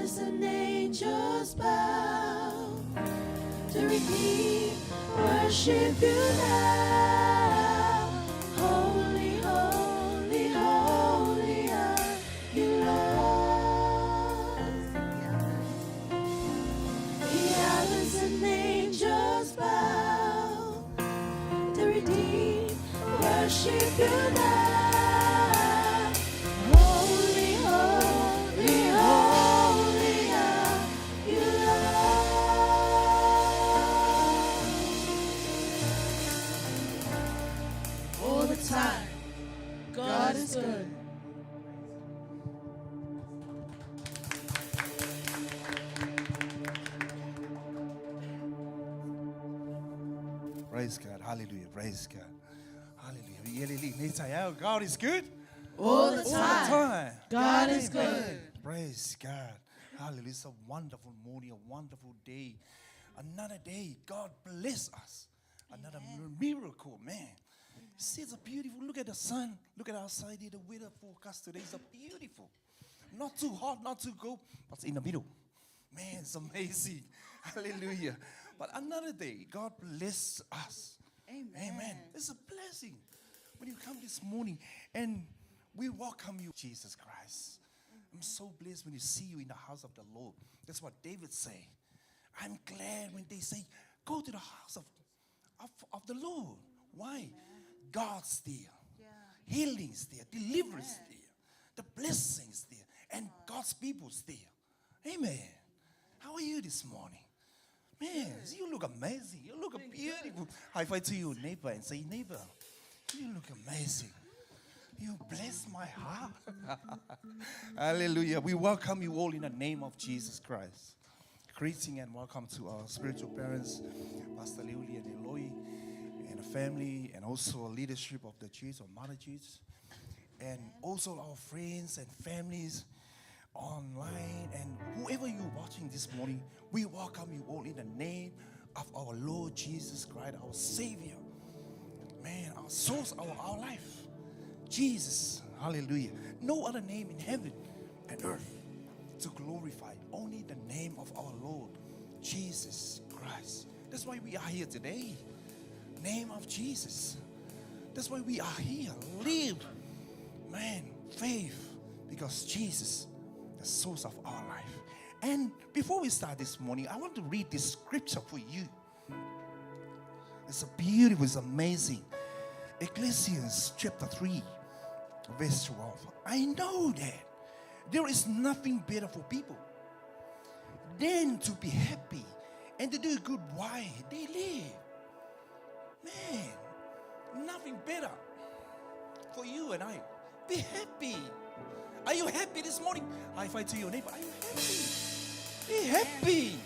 elders and angels bow to redeem, worship you now. Holy, holy, holy are you, Lord. The elders and angels bow to redeem, worship you now. Holy, holy, holy are you, Lord. All the time, God is good. Praise God. Hallelujah. Praise God. Hallelujah. God is good. All the All the time, time. God is good. Praise God. Hallelujah. It's a wonderful morning, a wonderful day. Another day. God bless us. Another miracle, man. See, it's a beautiful. Look at the sun. Look at outside here. The weather forecast today is a beautiful. Not too hot, not too cold, but in the middle. Man, it's amazing. Hallelujah. But another day, God bless us. Amen. It's a blessing when you come this morning and we welcome you, Jesus Christ. I'm so blessed when you see you in the house of the Lord. That's what David say. I'm glad when they say, go to the house of the Lord. Why? God's there. Healing's there. Deliverance there. The blessings there. And God's people's there. Amen. How are you this morning? Man, you look amazing. You look beautiful. High five to your neighbor and say, neighbor, you look amazing. You bless my heart. Hallelujah. We welcome you all in the name of Jesus Christ. Greeting and welcome to our spiritual parents, Pastor Leoli and Eloy, and the family, and also leadership of the church, or Mother Church, and also our friends and families online, and whoever you're watching this morning, we welcome you all in the name of our Lord Jesus Christ, our Savior. Man, our source, our life. Jesus, hallelujah. No other name in heaven and earth to glorify, only the name of our Lord Jesus Christ. That's why we are here today. Name of Jesus. That's why we are here. Live, man, faith, because Jesus, the source of our life. And before we start this morning, I want to read this scripture for you. It's a beautiful, it's amazing. Ecclesiastes chapter 3, verse 12. I know that there is nothing better for people than to be happy and to do good while they live. Man, nothing better for you and I. Be happy. Are you happy this morning? High five to your neighbor. Are you happy? Be happy.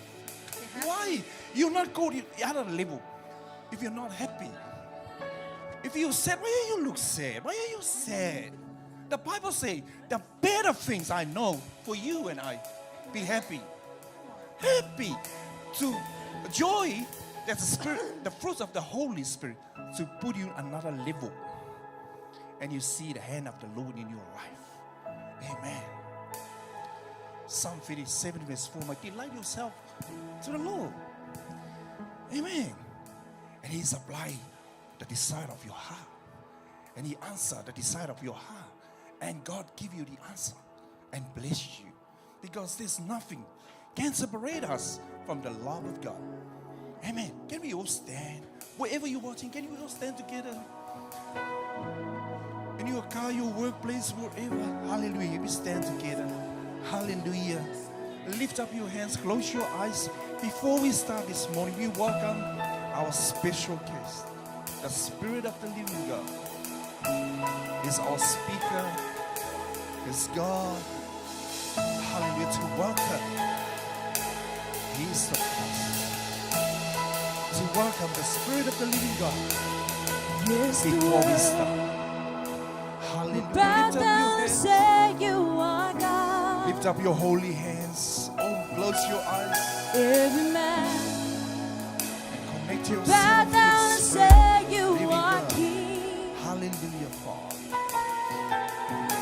Why? You'll not go to the other level if you're not happy. If you're sad, why do you look sad? Why are you sad? The Bible says the better things I know for you and I. Be happy. Happy. To joy, that's the spirit, the fruits of the Holy Spirit, to put you another level. And you see the hand of the Lord in your life. Amen. Psalm 57 verse 4. Delight yourself to the Lord. Amen. And He supply the desire of your heart. And He answer the desire of your heart. And God give you the answer and bless you. Because there's nothing can separate us from the love of God. Amen. Can we all stand? Wherever you're watching, can we all stand together? In your car, your workplace, wherever. Hallelujah. We stand together. Hallelujah. Lift up your hands. Close your eyes. Before we start this morning, we welcome our special guest. The Spirit of the living God is our speaker. Is God. Hallelujah. To welcome. He is the first. To welcome the Spirit of the living God. Yes, Before we start. Hallelujah. bow Lift up your down and hands. say you are God. Lift up your holy hands. Oh, close your eyes. Every man Connect yourself bow to down the and Spirit. say you Living are God. King. Hallelujah, Father.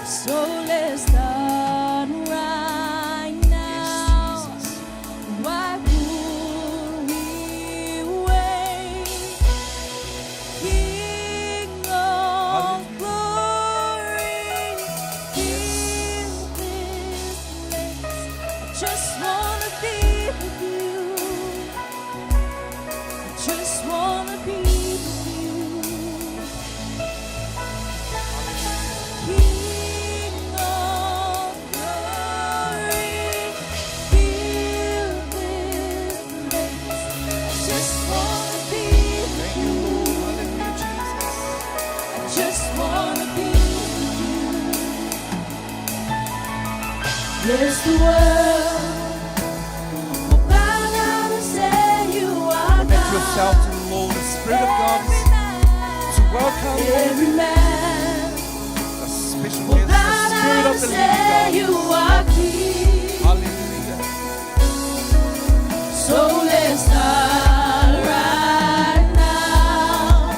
So let's start right now. just wanna be with you. I just wanna be with you. King of glory, fill this place. I just wanna be with Thank you. you, Lord. Hallelujah, Jesus. I just wanna be with you. Yes, the world will bow down and say you are Connect God. yourself to the Lord. The Spirit of God is to welcome Every man a special will guest, bow the Spirit down of and the say living you God. are King. Hallelujah. So let's start right now.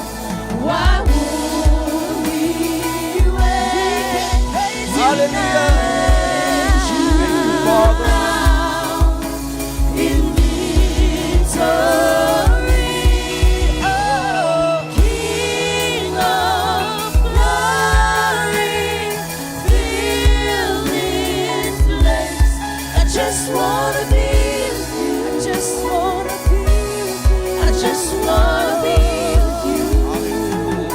Why would we wait? Hallelujah. Thank you, Father. In victory, oh King of glory, fill this place. I just wanna be with you. I just wanna be with you. I just wanna be with you.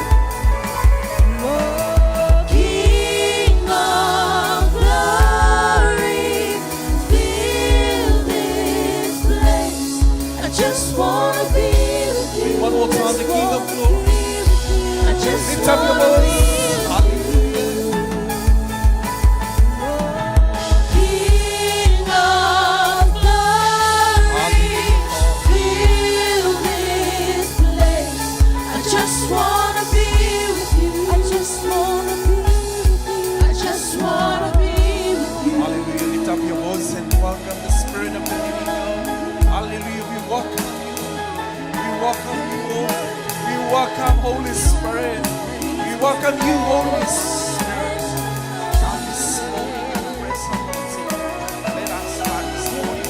Oh, King of glory, fill this place. I just wanna be with you. One more time, the King of glory. I just Lift up your wanna voice. be with Hallelujah. King of glory, fill this place. I just wanna be with you. I just wanna be with you. I just wanna be with you. Hallelujah. Lift up your voice and welcome the Spirit of the living God. Hallelujah. We welcome you. We welcome you, Lord. We welcome Holy Spirit. We welcome you, Holy Spirit. Come this morning and press anointing. Let us start this morning.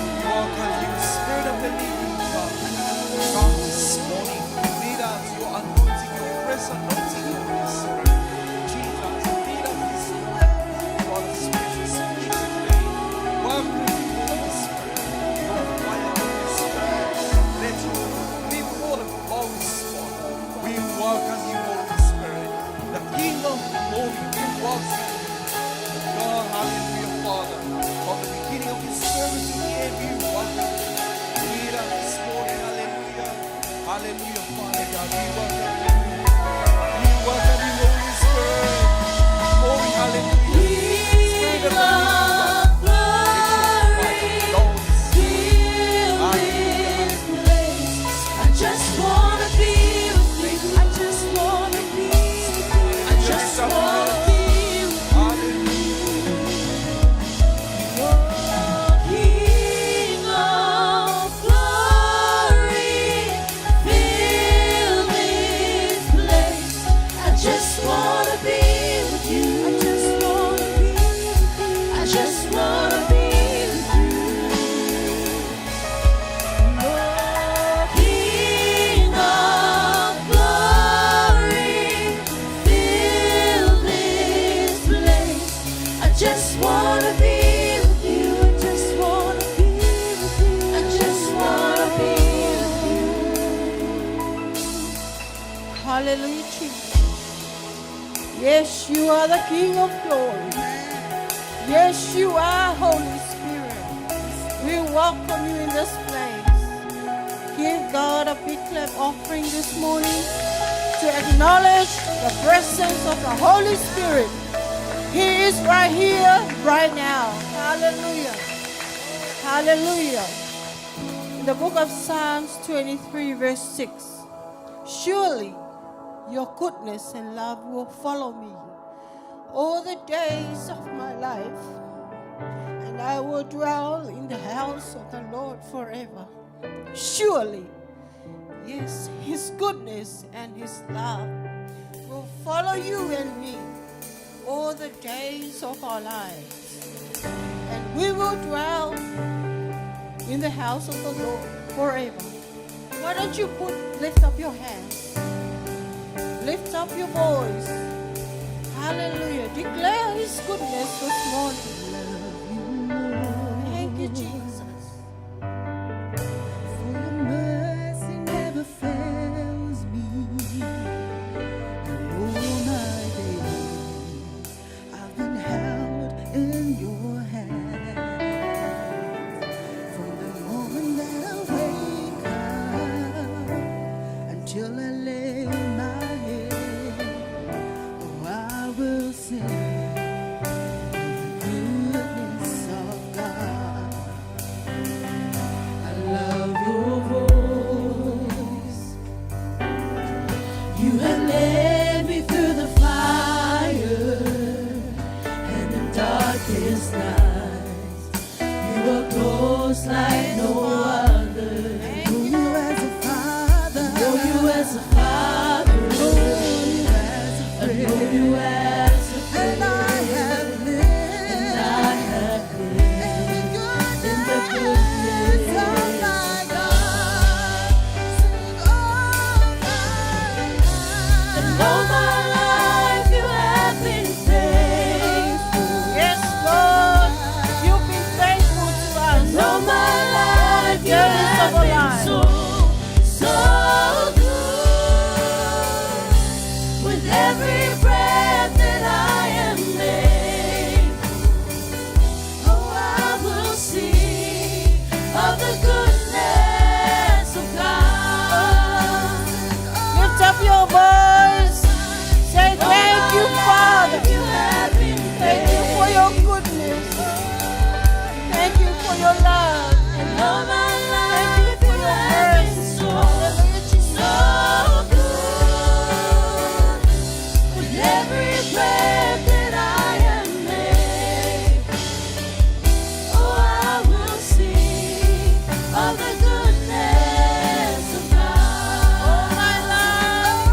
We welcome you, Spirit of the living God. Come this morning. Lead us, your anointing, your fresh anointing, Holy Spirit. Jesus, lead us this morning. For the special speech today. Welcome you, Holy Spirit. Your fire, Holy Spirit. Let your living water flow this morning. We welcome you, Holy Spirit. The King of glory, we welcome you. God, hallelujah, Father. From the beginning of this service to the end, we welcome you. Lead us this morning, hallelujah. Hallelujah, Father God, we welcome you. We welcome you, Holy Spirit. Glory, hallelujah. Spirit of the living God. I just wanna be with you. I just wanna be with you. I just wanna be with you. Oh, King of glory, fill this place. I just wanna be with you. I just wanna be with you. I just wanna be with you. Oh, King of glory, fill this place. I just wanna be with you. I just wanna be with you. I just wanna be with you. Hallelujah, Jesus. Yes, you are the King of glory. Yes, you are, Holy Spirit. We welcome you in this place. Give God a big clap offering this morning to acknowledge the presence of the Holy Spirit. He is right here, right now. Hallelujah. Hallelujah. In the book of Psalms 23, verse 6, surely your goodness and love will follow me all the days of my life, and I will dwell in the house of the Lord forever. Surely, yes, His goodness and His love will follow you and me all the days of our lives, and we will dwell in the house of the Lord forever. Why don't you lift up your hands, lift up your voice. Hallelujah. Declare His goodness this morning. Jesus. For your mercy never fails me. And all my days I've been held in your hands. From the moment that I wake up until I lay my head, oh, I will sing the goodness of God. I love your voice. You have led me through the fire and the darkest nights. You are close like no other. Know you as a father. Know you as a father. Know you as a friend. I know you as a friend. And I have lived. And I have lived in the goodness of my God. Sing all my life. And all my life you have been faithful. Yes, Lord. You've been faithful to us. And all my life you Goodness of have our been life. so good. With every breath that I am able, oh, I will sing of the goodness of God. Lift up your voice. Say All thank you, my Father. life you have been Thank you for your goodness. Thank you for your love. And all my Thank you life for you your have been mercy. so Hallelujah, Jesus. good. With every breath that I am able, oh, I will sing of the goodness of God. All my life.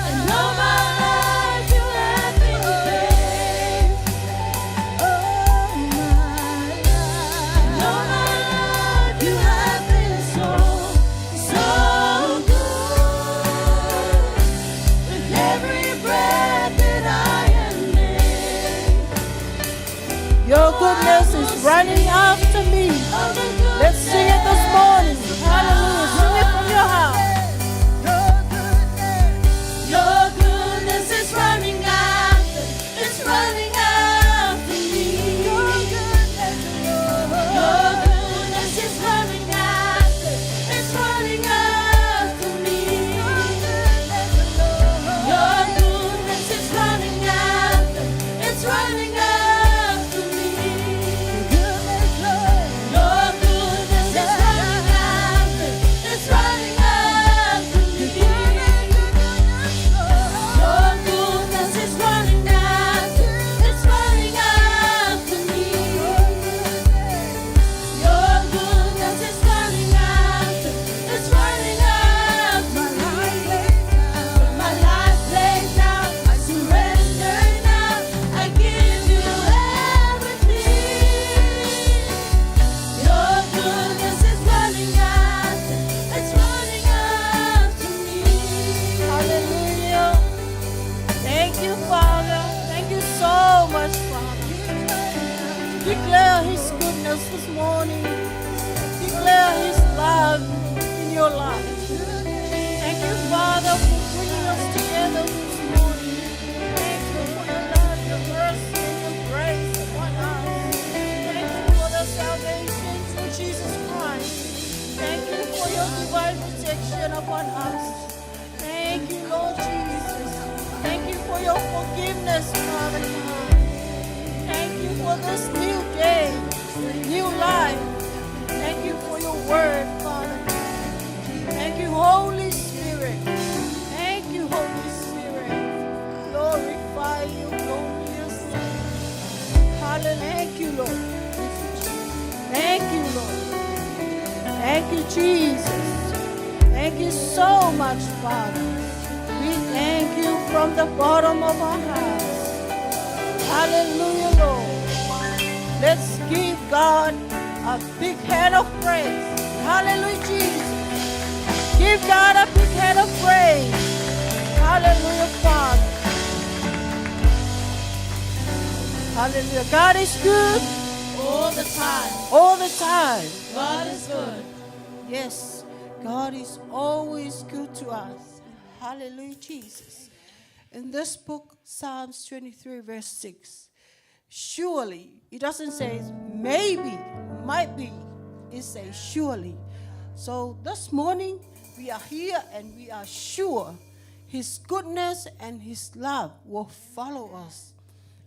And all my life you have been faithful. Oh, my life. And all my life you have been so good. With every breath that I am able, Your goodness is running after me. of the Let's sing it this morning. Hallelujah. Sing it from your heart. Your goodness is running after, it's running after me. Your goodness is running after, it's running after me. Your goodness is running after, it's running after me. Your goodness is running after, it's running after me. Your goodness is running after, it's running after me. Your goodness is running after, it's running after me. My life laid down, I surrender now, I give you everything. Your goodness is running after, it's running after me. Hallelujah. Thank you, Father. Thank you so much, Father. Declare His goodness this morning. Declare His love in your life. Thank you, Father, for bringing us together this morning. Thank you for your love, your mercy, and your grace upon us. Thank you for the salvation through Jesus Christ. Thank you for your divine protection upon us. Thank you, Lord Jesus. Thank you for your forgiveness, Father God. Thank you for this new day, new life. Thank you for your word, Father. Thank you, Holy Spirit. Thank you, Holy Spirit. Glorify you, glorious name. Hallelujah. Thank you, Lord. Thank you, Lord. Thank you, Jesus. Thank you so much, Father. We thank you from the bottom of our hearts. Hallelujah, Lord. Let's give God a big hand of praise. Hallelujah, Jesus. Give God a big hand of praise. Hallelujah, Father. Hallelujah. God is good All the time. All the time. God is good. Yes, God is always good to us. Hallelujah, Jesus. In this book, Psalms 23, verse 6, surely, it doesn't say maybe, might be, it says surely. So this morning, we are here and we are sure His goodness and His love will follow us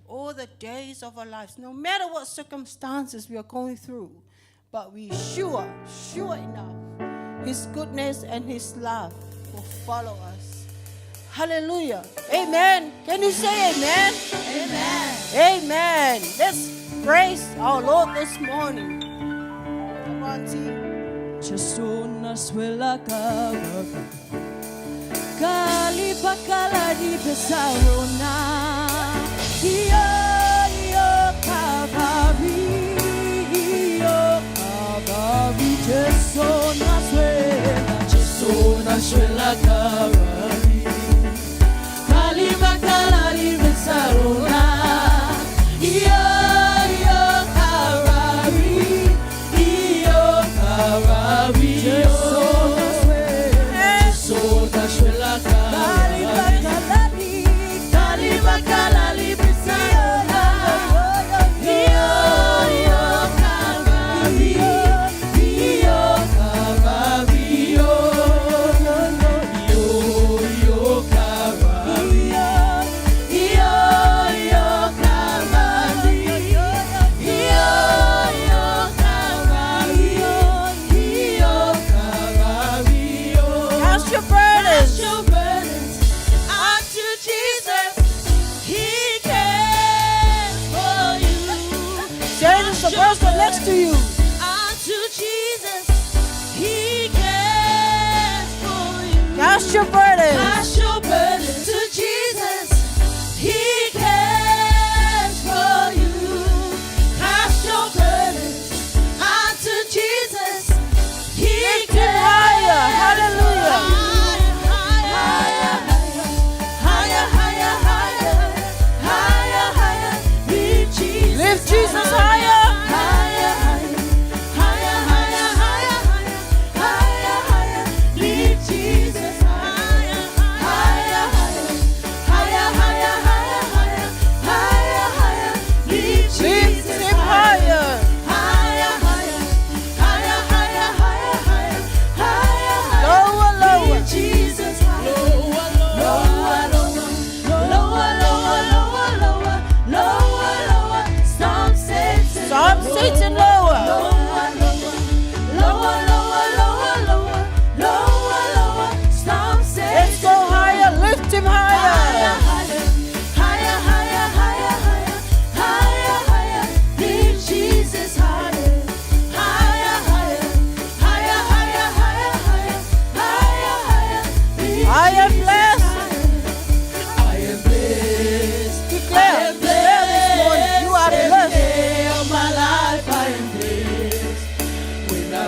all the days of our lives, no matter what circumstances we are going through. But we sure enough, His goodness and His love will follow us. Hallelujah. Amen. Can you say amen? Amen. Amen. Let's praise our Lord this morning. Come on, team. Chasuna swela karabi Kali bakala di besarona Iyo karabi Chasuna swela karabi Kali bakala di besarona Iyo next to you. Unto Jesus, He cares for you. Cast your burden. Cast your burden to Jesus. He cares for you. Cast your burden unto Jesus. He cares. Higher. Hallelujah. Higher, higher, higher, higher, higher, higher. Lift Jesus. Lift Jesus higher. Satan lower. Let's go higher. Lift him higher. Lift Jesus higher. I am blessed. I am blessed. Declare this morning, you are blessed.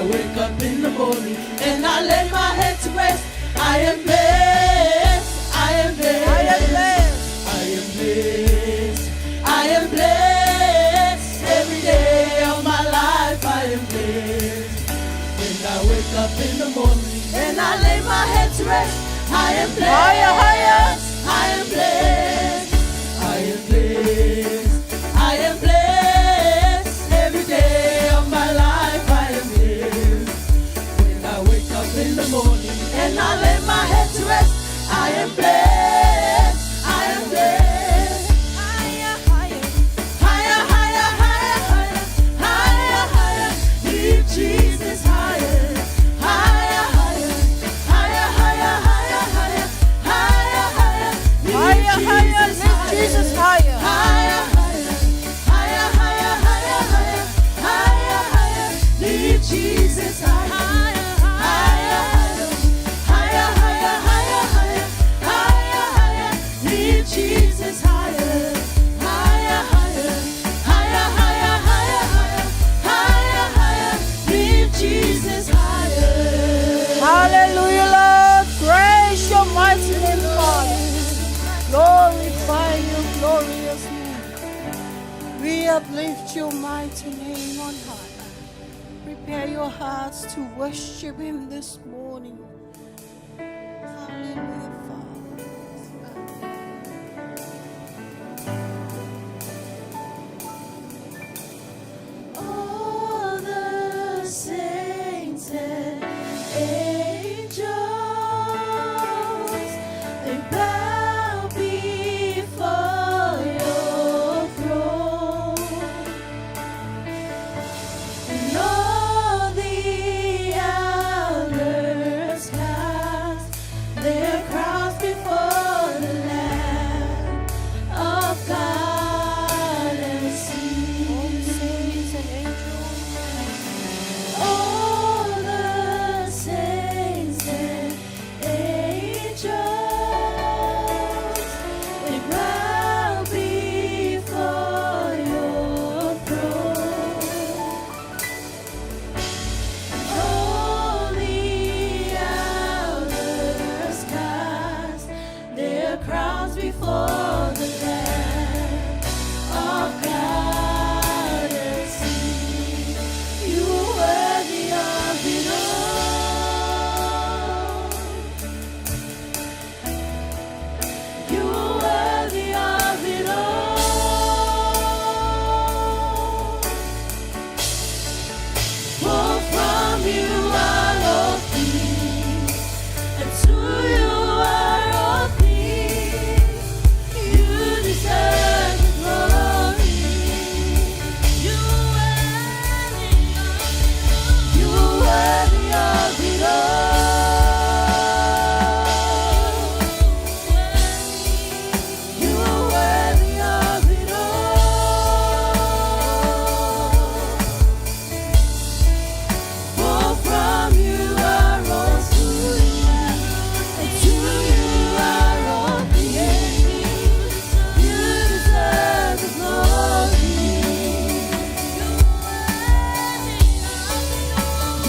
Wake up in the morning and I lay my head to rest. I am blessed. I am blessed. I am blessed. I am blessed. I am blessed. Every day of my life I am blessed. When I wake up in the morning and I lay my head to rest, I am blessed. Higher, higher. I am blessed. I am blessed. I am blessed. Every day of my life I am blessed. When I wake up in the morning and I lay my head to rest, I am blessed. I am blessed. Higher, higher, higher, higher, higher, higher, higher. Lift Jesus higher, higher, higher, higher, higher, higher, higher, higher, Higher, higher. Lift Jesus higher. higher, higher, higher, higher, higher, higher, higher. Lift Jesus higher, higher, higher, higher, higher, higher, higher, higher. Lift Jesus higher, higher, higher, higher, higher, higher, higher, higher. Lift Jesus higher. Hallelujah, Lord. Praise your mighty name, Father. Glorify your glorious name. We uplift your mighty name on high. Prepare your hearts to worship him this morning. Hallelujah, Father. All the saints and angels, they bow before your throne. And all the elders cast their crowns before the Lamb of God and All the sing. saints and angels, All the saints and angels, they bow before your throne. All the elders cast their crowns before the Lamb of God and sing. You are worthy of it all. You are worthy of it all. For from you are all things, and to you are all things. You deserve the glory. You are worthy of it all. You are worthy of it all. For from you are all things, and to you are all things. You deserve the glory.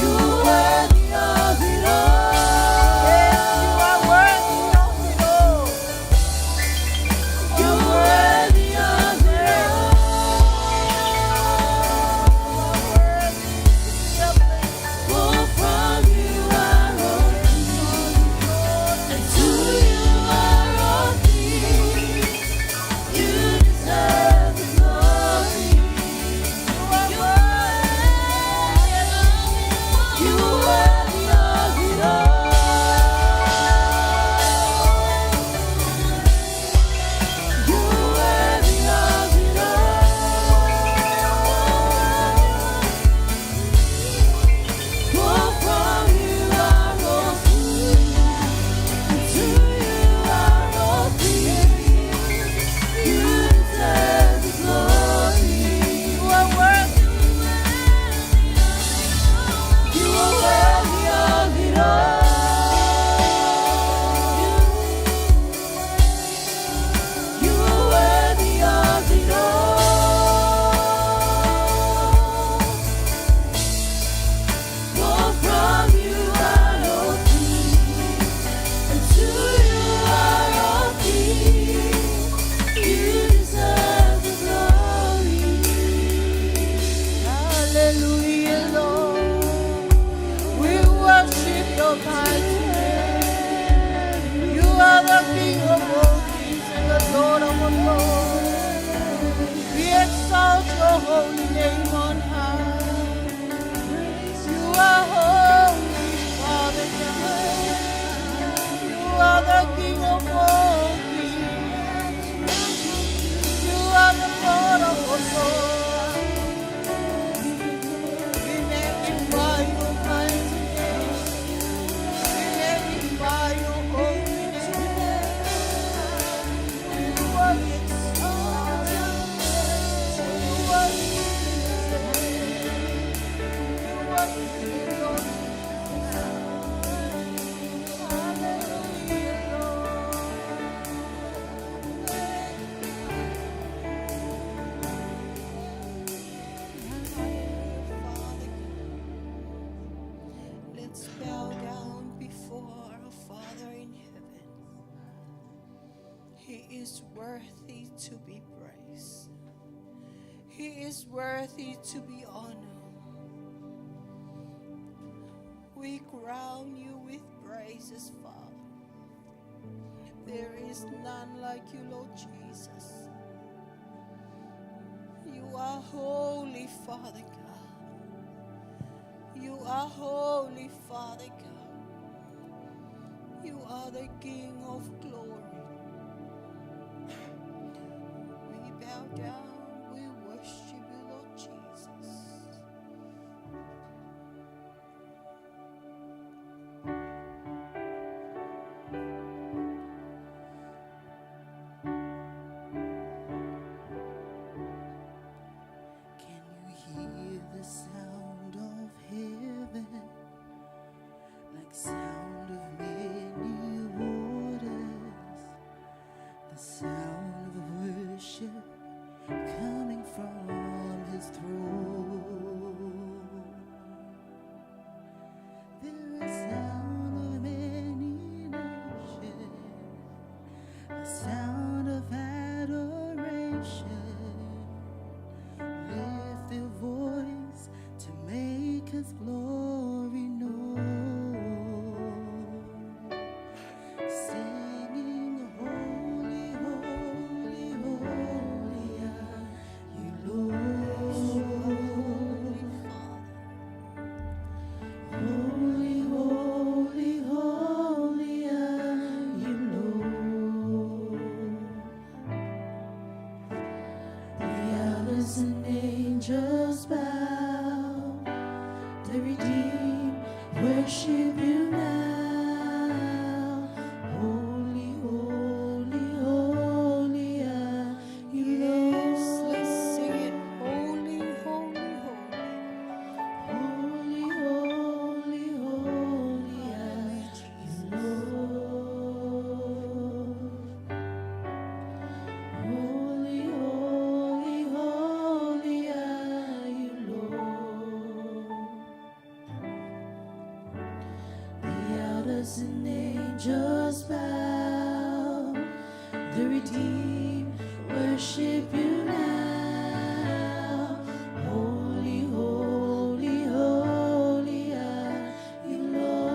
You are worthy of it all. yes, you are worthy of it all. You are worthy of it all. For from you are all things, and to you are all things. You deserve the glory. You are worthy of it all. You are worthy of it all. For from you are all things, and to you are all things. You deserve the glory. You are worthy. You are worthy of it all. You are worthy of it all. For from you are all things, and to you are all things. You deserve the glory. Hallelujah, Lord. We worship your mighty name. You are the King of all kings and the Lord of all lords. We exalt your holy name on high. You are holy, Father God. You are the King of all kings. You are the Lord of all lords. We magnify your mighty name. We magnify your holy name. You are exalted. You are Let's bow down before our Father in heaven. He is worthy to be praised. He is worthy to be honored. We crown you with praises, Father. There is none like you, Lord Jesus. You are holy, Father God. You are holy, Father God. You are the King of glory. We bow down, we worship you, Lord Jesus. Can you hear the sound of heaven, like sound of many waters, the sound of worship coming from his throne? There is sound of many nations, a sound of adoration. Lift their voice to make his glory known. Singing, holy, holy, holy are you, Lord. Holy, holy, holy are you, Lord. The elders and angels bow, the redeemed worship you now. Holy, holy, holy are you, Yes, Lord. let's sing it. Holy, holy, holy. Holy, holy, holy are you, Lord. Holy, holy, holy are you, Lord. The elders and angels bow, the redeemed worship you now. Holy, holy, holy are you, Lord.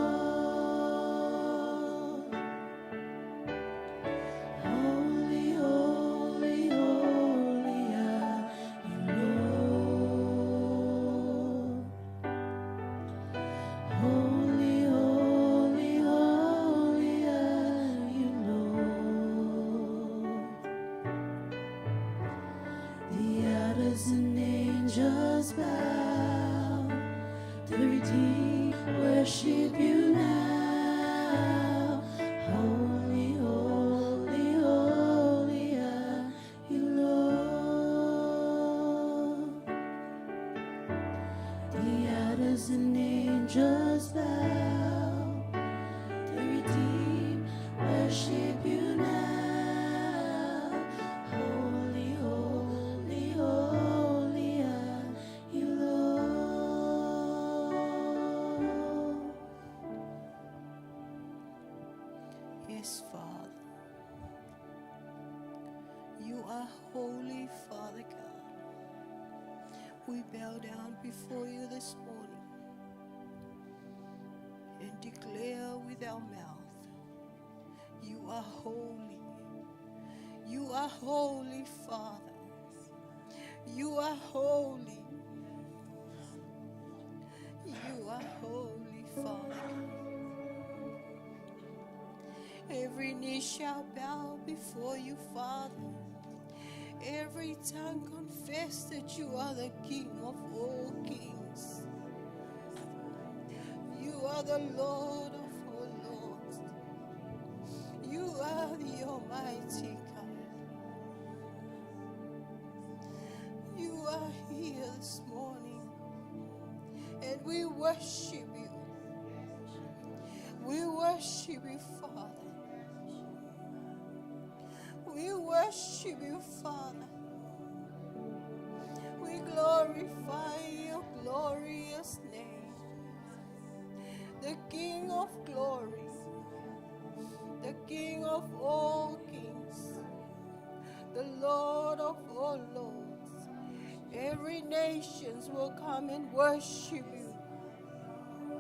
Holy, holy, holy are you, Lord. Holy, holy, holy are you, Lord. The elders and angels bow, the redeemed worship you now. Holy, holy, holy are you, Lord. The elders and angels bow, the redeemed worship you now. Holy, holy, holy are you, Lord. Yes, Father. You are holy, Father God. We bow down before you this morning and declare with our mouth, you are holy. You are holy, Father. You are holy. You are holy, Father. Every knee shall bow before you, Father. Every tongue confess that you are the King of all kings. You are the Lord of all lords. You are the Almighty God. You are here this morning, and we worship you. We worship you, Father. We worship you, Father. We glorify your glorious name, the King of glory, the King of all kings, the Lord of all lords, every nations will come and worship you. We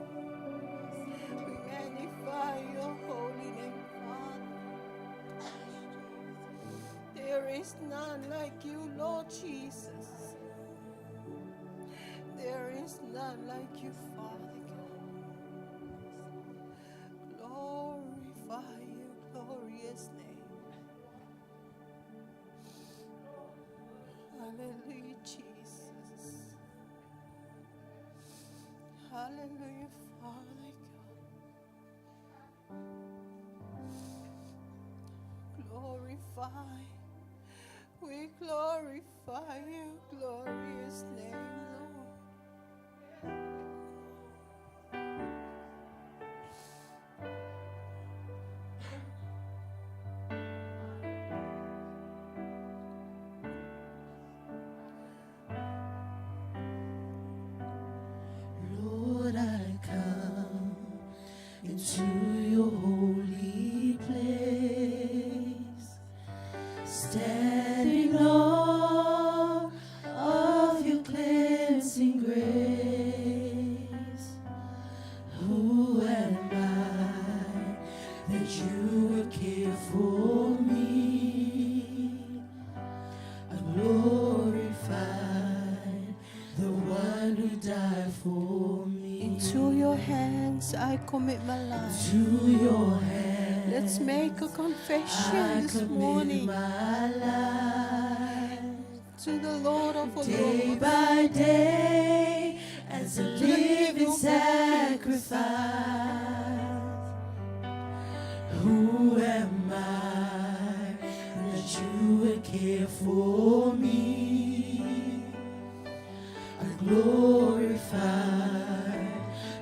magnify your holy name, Father. There is none like you, Lord Jesus. There is none like you, Father God. Glorify your glorious name. Hallelujah, Jesus. Hallelujah, Father God. Glorify. We glorify your glorious name, Lord. Lord, I come into your holy place, standing on of your cleansing grace. Who am I that you would care for me? I glorify the one who died for me. Into your hands I commit my life. To your hands Let's make a I confession this commit morning my life. to the Lord of all Day lords. by day as a living sacrifice. Who am I that you would care for me? I glorify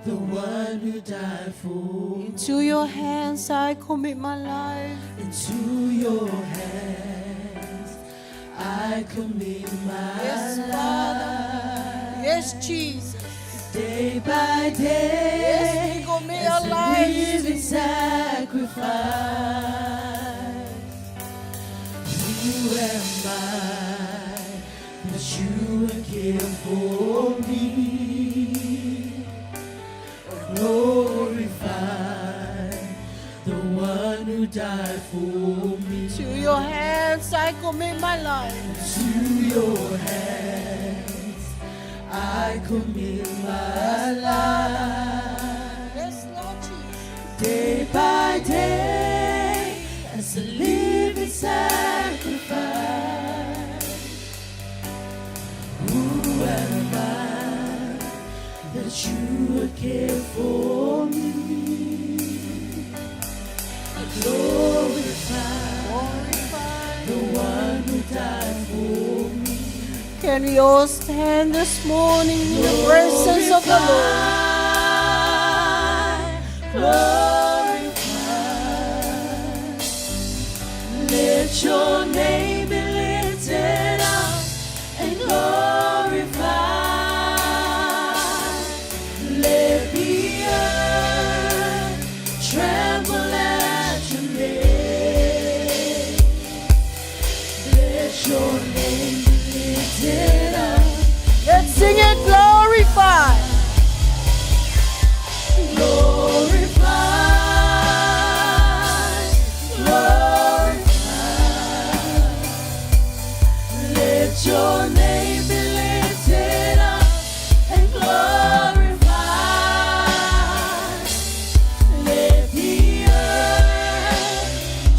the one who died for me. Into your hands I commit my life. Into your hands I commit my Yes, life. Father. Yes, Jesus. Day by day, Yes, we commit as our a lives. living sacrifice. Who am I that you would care for me? Glorify the one who died for me. To your hands I commit my life. To your hands I commit my life. Yes, Lord Jesus. Day by day as a living sacrifice. Who am I that you would care for me? I glorify the one who died for me. Can we all stand this morning in the presence of the Lord? Glorify. Let your name be lifted up and glorified. Let the earth tremble at your name. Let your name be lifted up. Let's sing it, glorify. Glorify, glorify. Let your name be lifted up and glorified. Let the earth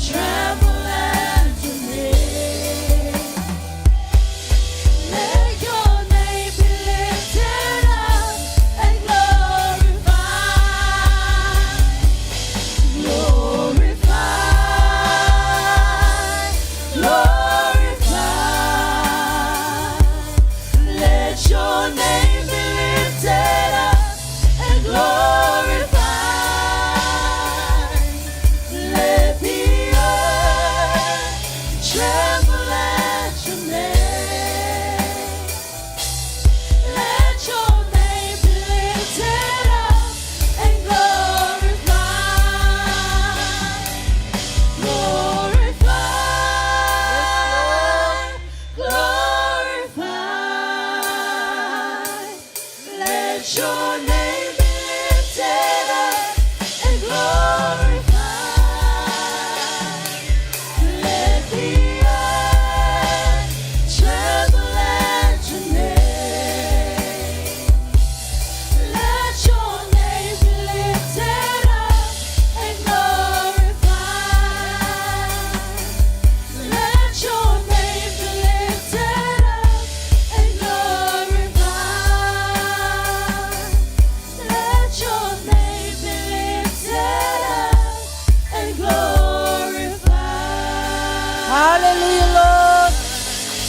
tremble at your name. Let your name be lifted up and glorified. Glorify, glorify. Let your name be lifted up and glorified. Let the earth tremble at your name. Let your name be lifted up and glorified. Let your name be lifted up and glorified. Let your name be lifted up and glorified. Hallelujah, Lord.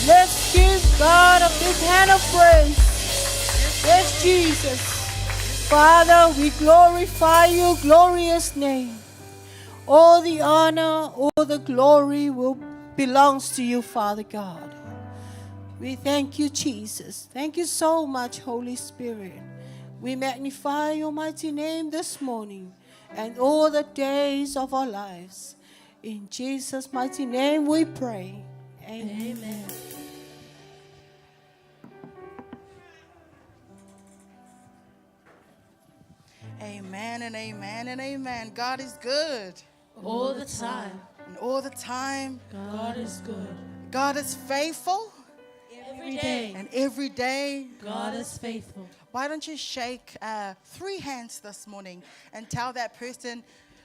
Let's give God a big hand of praise. Yes, Jesus. Father, we glorify your glorious name. All the honor, all the glory belongs to you, Father God. We thank you, Jesus. Thank you so much, Holy Spirit. We magnify your mighty name this morning and all the days of our lives. In Jesus' mighty name we pray. Amen. Amen and amen and amen. God is good. All the time, And all the time, God is good. God is faithful. Every day, And every day, God is faithful. why don't you shake 3 hands this morning and tell that person,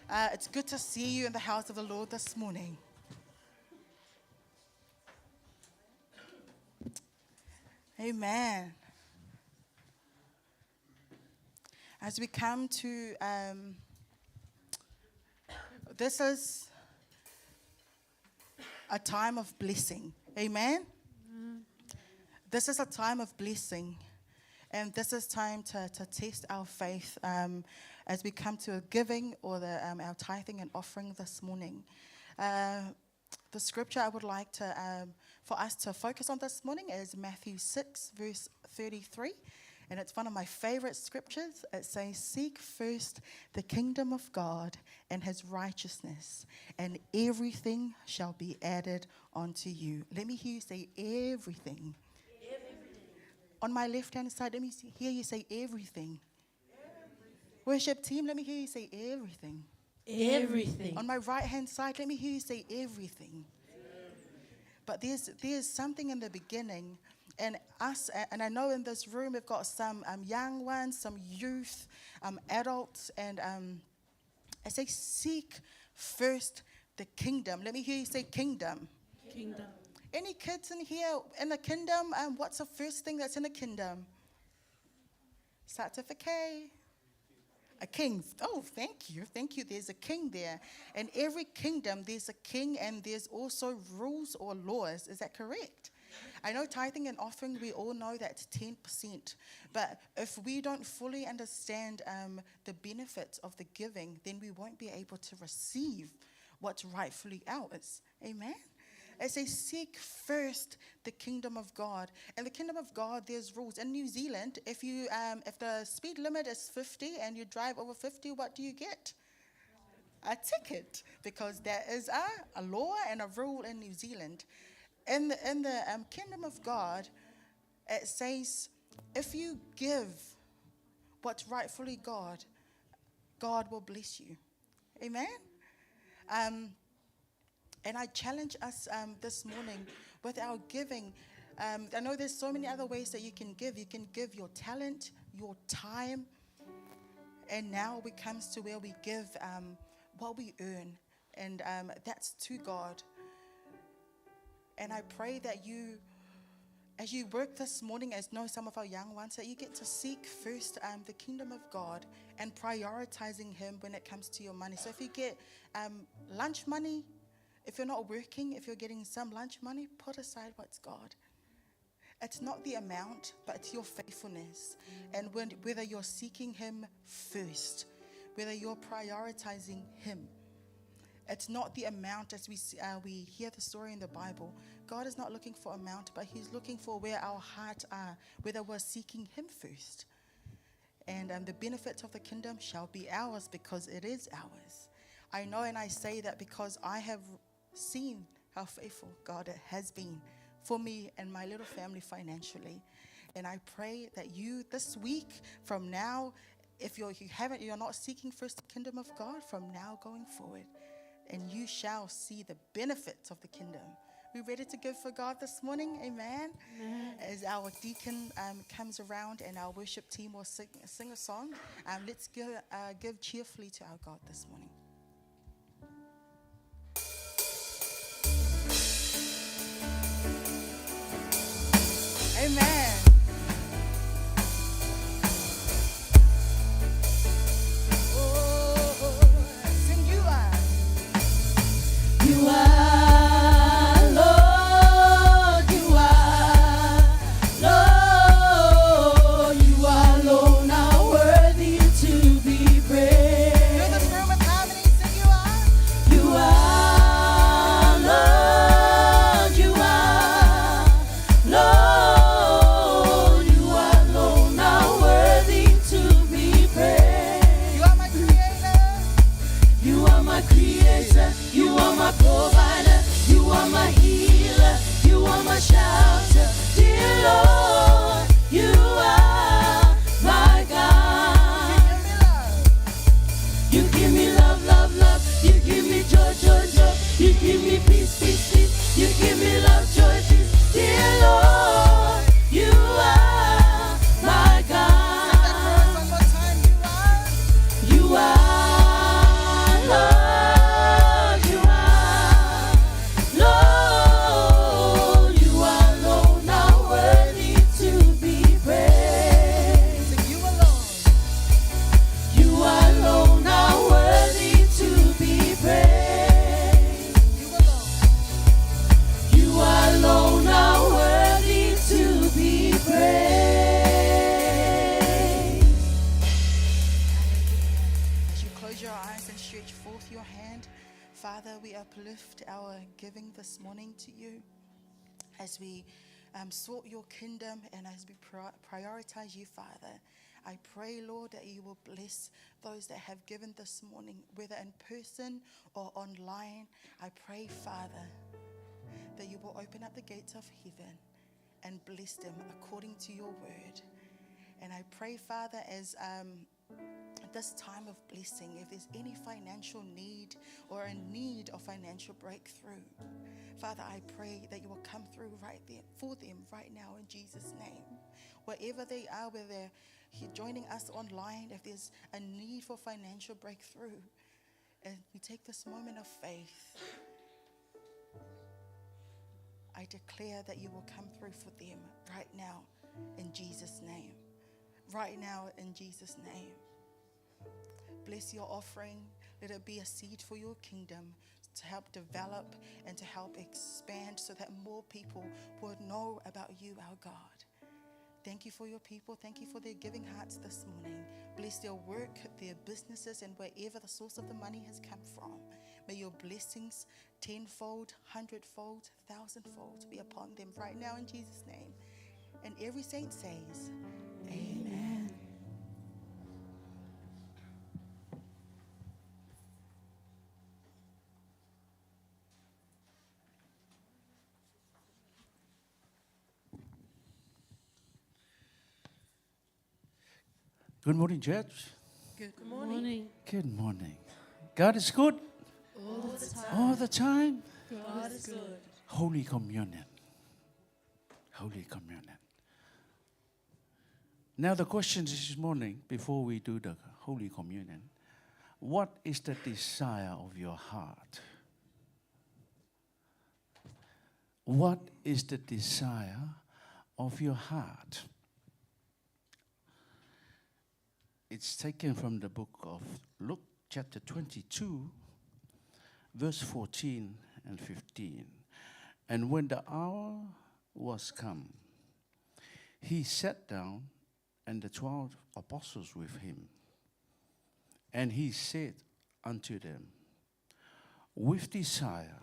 it's good to see you in the house of the Lord this morning. Amen. As we come to, this is a time of blessing. Amen. This is a time of blessing. And this is time to test our faith as we come to a giving or our tithing and offering this morning. The scripture I would like to for us to focus on this morning is Matthew 6, verse 33. And it's one of my favorite scriptures. It says, "Seek first the kingdom of God and his righteousness, and everything shall be added unto you." Let me hear you say everything. On my left-hand side, let me hear you say everything. Worship team, let me hear you say everything. Everything. On my right-hand side, let me hear you say everything. But there's something in the beginning, and and I know in this room we've got some young ones, some youth, adults, and I say seek first the kingdom. Let me hear you say kingdom. Kingdom. Any kids in here in the kingdom? What's the first thing that's in the kingdom? Starts with a K. A king. Oh, thank you. Thank you. There's a king there. In every kingdom, there's a king, and there's also rules or laws. Is that correct? I know tithing and offering, we all know that's 10%. But if we don't fully understand the benefits of the giving, then we won't be able to receive what's rightfully ours. Amen? It says, seek first the kingdom of God. And the kingdom of God, there's rules. In New Zealand, if the speed limit is 50 and you drive over 50, what do you get? A ticket, because there is a law and a rule in New Zealand. In the kingdom of God, it says, if you give what's rightfully God, God will bless you. Amen? And I challenge us this morning with our giving. I know there's so many other ways that you can give. You can give your talent, your time. And now it comes to where we give what we earn. And that's to God. And I pray that you, as you work this morning, as know some of our young ones, that you get to seek first the kingdom of God and prioritizing him when it comes to your money. So if you get lunch money, if you're not working, if you're getting some lunch money, put aside what's God. It's not the amount, but it's your faithfulness. And whether you're seeking him first, whether you're prioritizing him. It's not the amount, as we hear the story in the Bible. God is not looking for amount, but he's looking for where our hearts are, whether we're seeking him first. And the benefits of the kingdom shall be ours because it is ours. I know, and I say that because I have seen how faithful God has been for me and my little family financially. And I pray that you this week, from now, if you're not seeking first the kingdom of God, from now going forward, and you shall see the benefits of the kingdom. We ready to give for God this morning? Amen. As our deacon comes around and our worship team will sing a song, let's give cheerfully to our God this morning. Amen. Sing you are. You are, Lord, you are, Lord, you alone are worthy to be praised. Fill this room with harmony. Sing you are. You are, Lord, you are, Lord, you alone are worthy to be praised. You are my creator. You are my creator, you are my provider, you are my healer, you are my shelter, dear Lord, you are my God. Give me love. You give me love, love, love, you give me joy, joy, joy, you give me peace, peace, peace, you give me love, joy, peace, dear Lord, you are my Sing that chorus God. one more time. You are. You are, Lord, you are, Lord, you alone are worthy to be praised. Sing you alone. You alone are worthy to be praised. You alone. You alone are worthy to be praised. As you close your eyes and stretch forth your hand, Father, we uplift our giving this morning to you as we sought your kingdom and as we prioritize you, Father. I pray, Lord, that you will bless those that have given this morning, whether in person or online. I pray, Father, that you will open up the gates of heaven and bless them according to your word. And I pray, Father, as at this time of blessing, if there's any financial need or a need of financial breakthrough, Father, I pray that you will come through right there for them right now in Jesus' name. Wherever they are, whether they're here joining us online, if there's a need for financial breakthrough, and we take this moment of faith, I declare that you will come through for them right now in Jesus' name. Right now in Jesus' name. Bless your offering. Let it be a seed for your kingdom to help develop and to help expand so that more people will know about you, our God. Thank you for your people. Thank you for their giving hearts this morning. Bless their work, their businesses, and wherever the source of the money has come from. May your blessings tenfold, hundredfold, thousandfold be upon them right now in Jesus' name. And every saint says, Amen. Good morning, church. Good Morning. Good morning. God is good All the time. all the time. God is good. Holy Communion. Holy Communion. Now the question this morning, before we do the Holy Communion, what is the desire of your heart? What is the desire of your heart? It's taken from the book of Luke, chapter 22, verse 14 and 15. And when the hour was come, he sat down, and the 12 apostles with him. And he said unto them, with desire,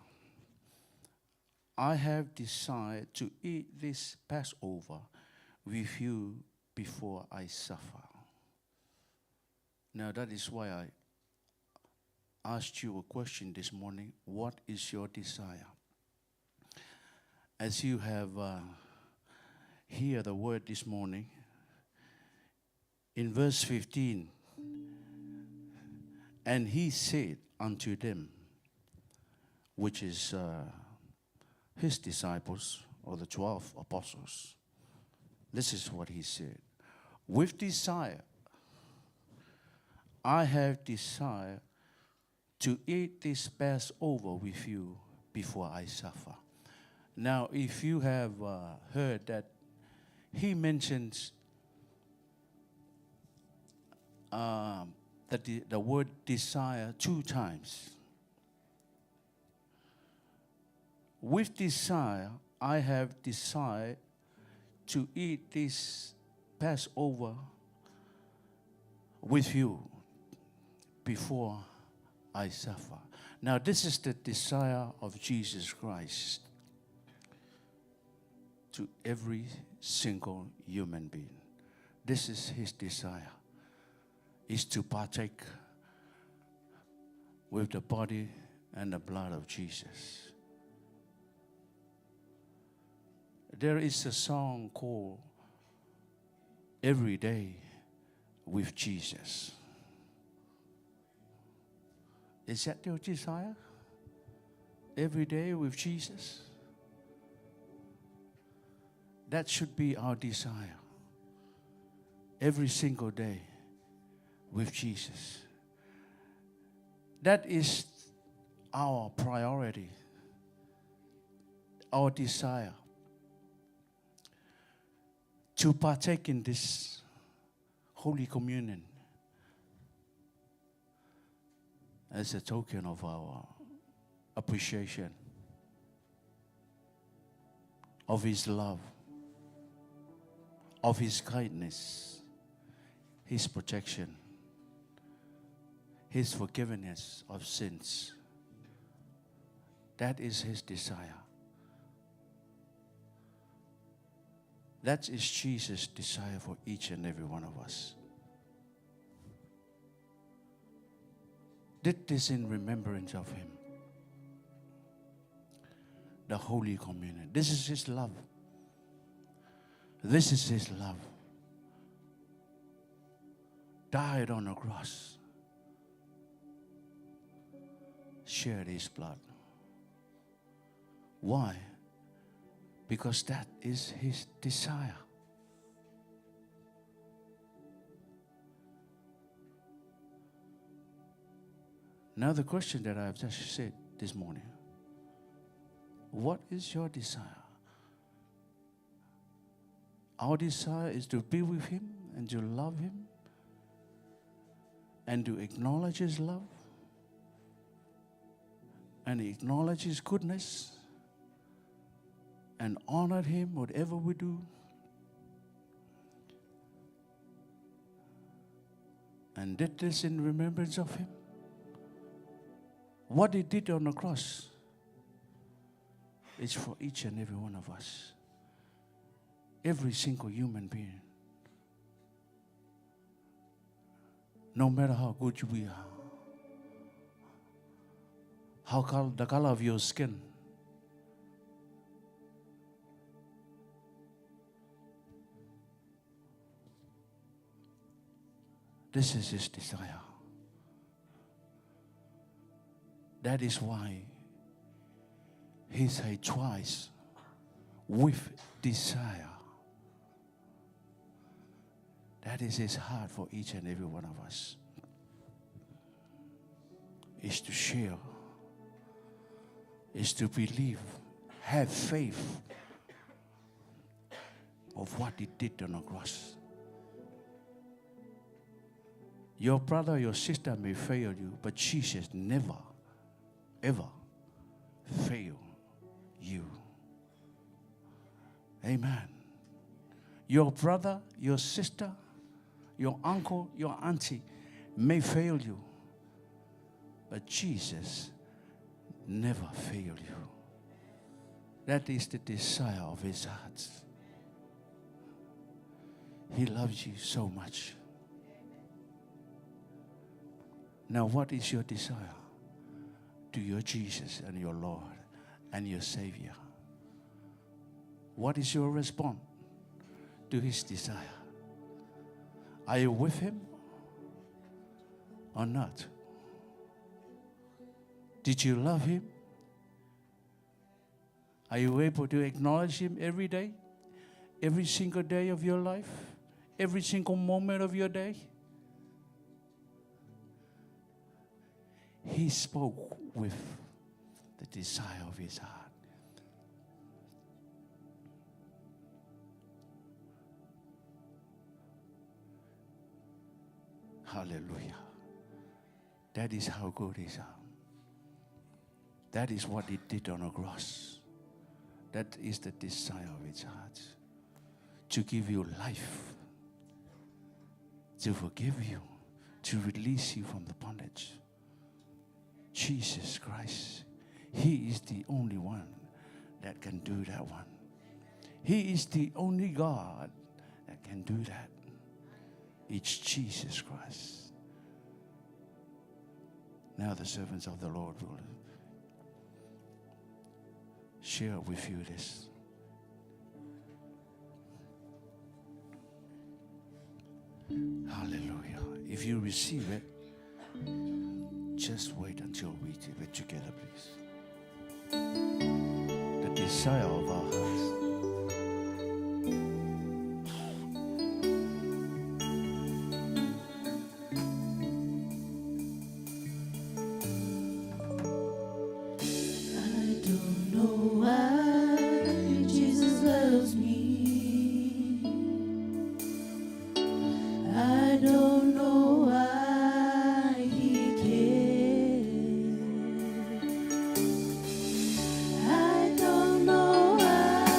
I have desired to eat this Passover with you before I suffer. Now that is why I asked you a question this morning. What is your desire? As you have hear the word this morning. In verse 15, and he said unto them, which is his disciples, or the 12 apostles, this is what he said. With desire, I have desire to eat this Passover with you before I suffer. Now, if you have heard that he mentions the word desire 2 times. With desire, I have desired to eat this Passover with you before I suffer. Now, this is the desire of Jesus Christ to every single human being. This is his desire, is to partake with the body and the blood of Jesus. There is a song called Every Day with Jesus. Is that your desire? Every day with Jesus? That should be our desire. Every single day with Jesus. That is our priority, our desire. To partake in this Holy Communion as a token of our appreciation of His love, of His kindness, His protection, His forgiveness of sins. That is His desire. That is Jesus' desire for each and every one of us. Did this in remembrance of Him. The Holy Communion. This is His love. This is His love. Died on the cross. Shared His blood. Why? Because that is His desire. Now the question that I have just said this morning, what is your desire? Our desire is to be with Him and to love Him and to acknowledge His love and acknowledge His goodness and honor Him whatever we do. And did this in remembrance of Him. What He did on the cross is for each and every one of us. Every single human being. No matter how good we are. The color of your skin. This is His desire. That is why He said twice, with desire. That is His heart for each and every one of us. Is to share, is to believe, have faith of what He did on the cross. Your brother, your sister may fail you, but Jesus never, ever fail you. Amen. Your brother, your sister, your uncle, your auntie may fail you, but Jesus never fail you. That is the desire of His heart. He loves you so much. Now, what is your desire to your Jesus and your Lord and your Savior? What is your response? to his desire? Are you with him or not? Did you love him? Are you able to acknowledge him every day? Every single day of your life? Every single moment of your day? He spoke with the desire of his heart. Hallelujah. That is how good he is. That is what he did on the cross. That is the desire of his heart. To give you life. To forgive you. To release you from the bondage. Jesus Christ. He is the only one that can do that one. He is the only God that can do that. It's Jesus Christ. Now the servants of the Lord will share with you this. Hallelujah. If you receive it, just wait until we do it together, please. The desire of our hearts. I don't know why Jesus loves me. I don't know why he cares. I don't know why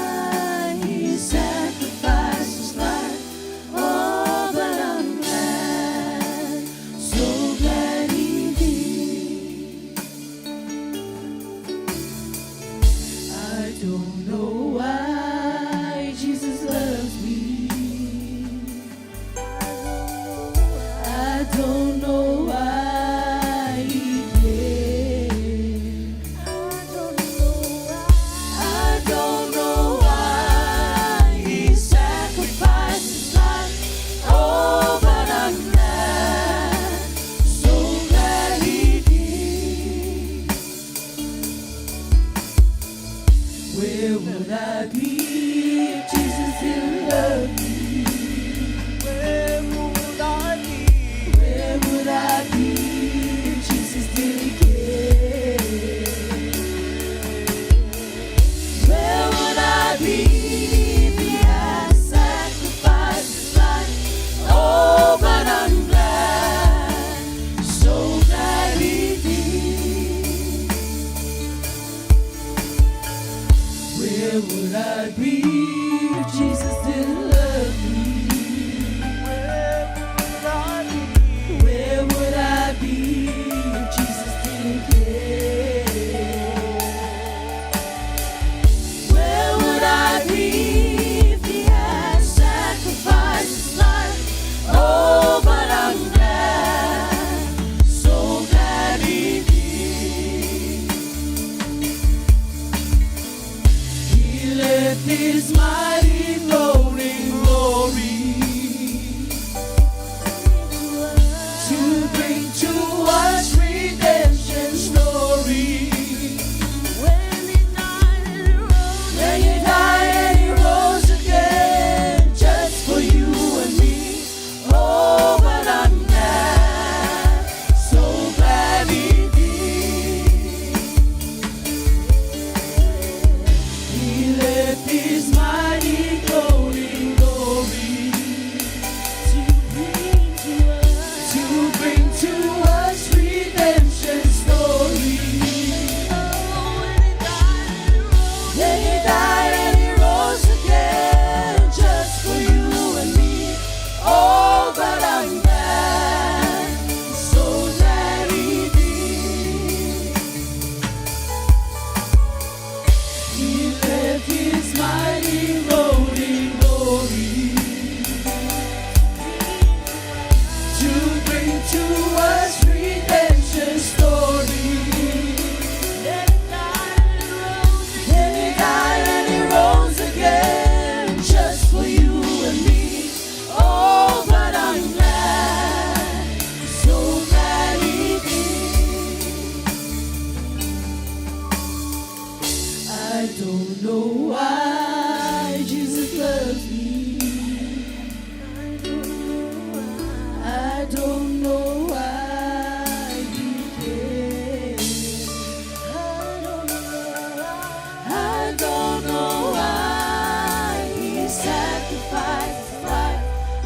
sacrifice his life.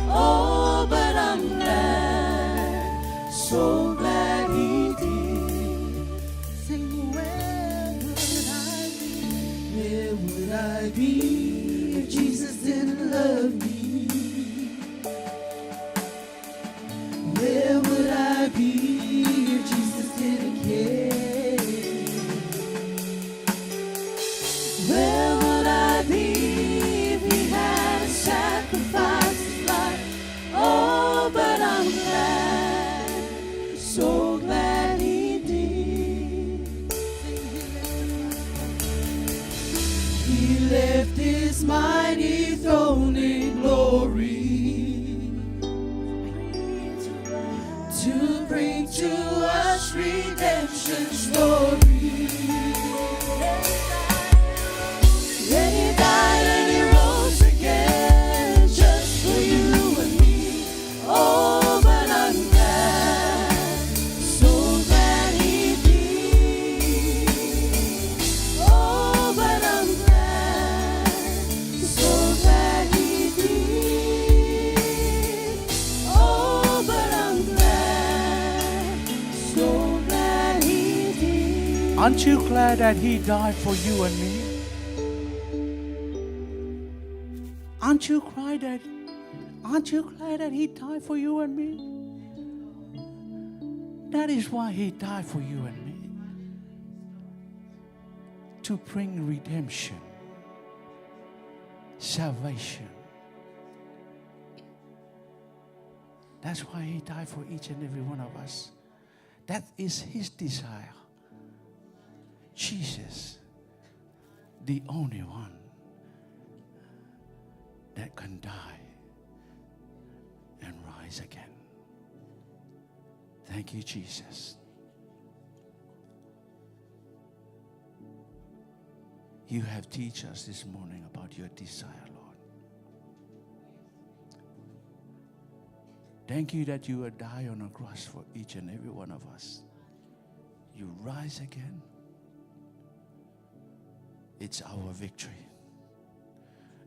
Oh, but I'm glad, so glad he did. Sing, where would I be if Jesus didn't love me? Where would I be if Jesus didn't care? Where would I be if he hadn't sacrificed his life? Oh, but I'm glad, so glad he did. He left his mighty throne in glory to bring to us redemption story. Then he died and he rose again just for you and me. Oh, but I'm glad, so glad he did. Oh, but I'm glad, so glad he did. Oh, but I'm glad, so glad he did. Aren't you glad that he died for you and me? Aren't you glad that he died for you and me? That is why he died for you and me. To bring redemption, salvation. That's why he died for each and every one of us. That is his desire. Jesus, the only one that can die and rise again. Thank you, Jesus. You have teach us this morning about your desire, Lord. Thank you that you will die on a cross for each and every one of us. You rise again. It's our victory.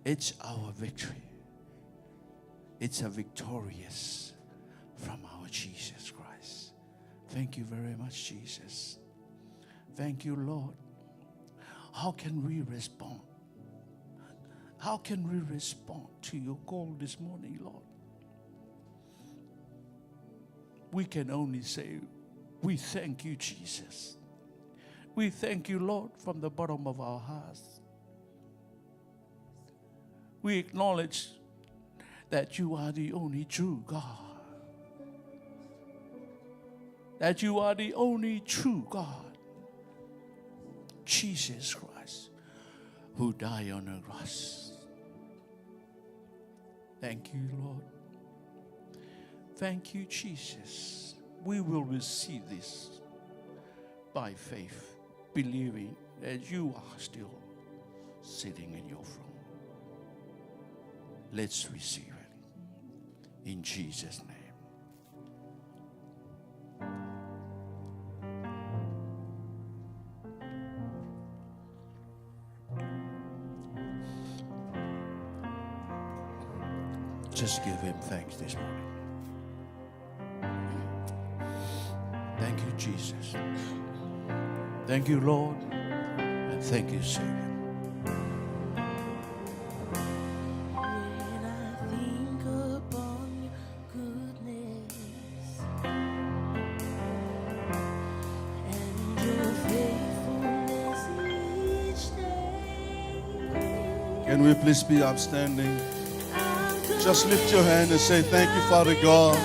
It's our victory. It's a victorious from our Jesus Christ. Thank you very much, Jesus. Thank you, Lord. How can we respond? How can we respond to your call this morning, Lord? We can only say, we thank you, Jesus. We thank you, Lord, from the bottom of our hearts. We acknowledge that you are the only true God. That you are the only true God. Jesus Christ, who died on the cross. Thank you, Lord. Thank you, Jesus. We will receive this by faith, believing that you are still sitting in your throne. Let's receive it in Jesus' name. Just give him thanks this morning. Thank you, Jesus. Thank you, Lord. And thank you, Savior. When I think upon your goodness and your faithfulness each day, Can we please be upstanding? Just lift your hand and say, thank you, Father God.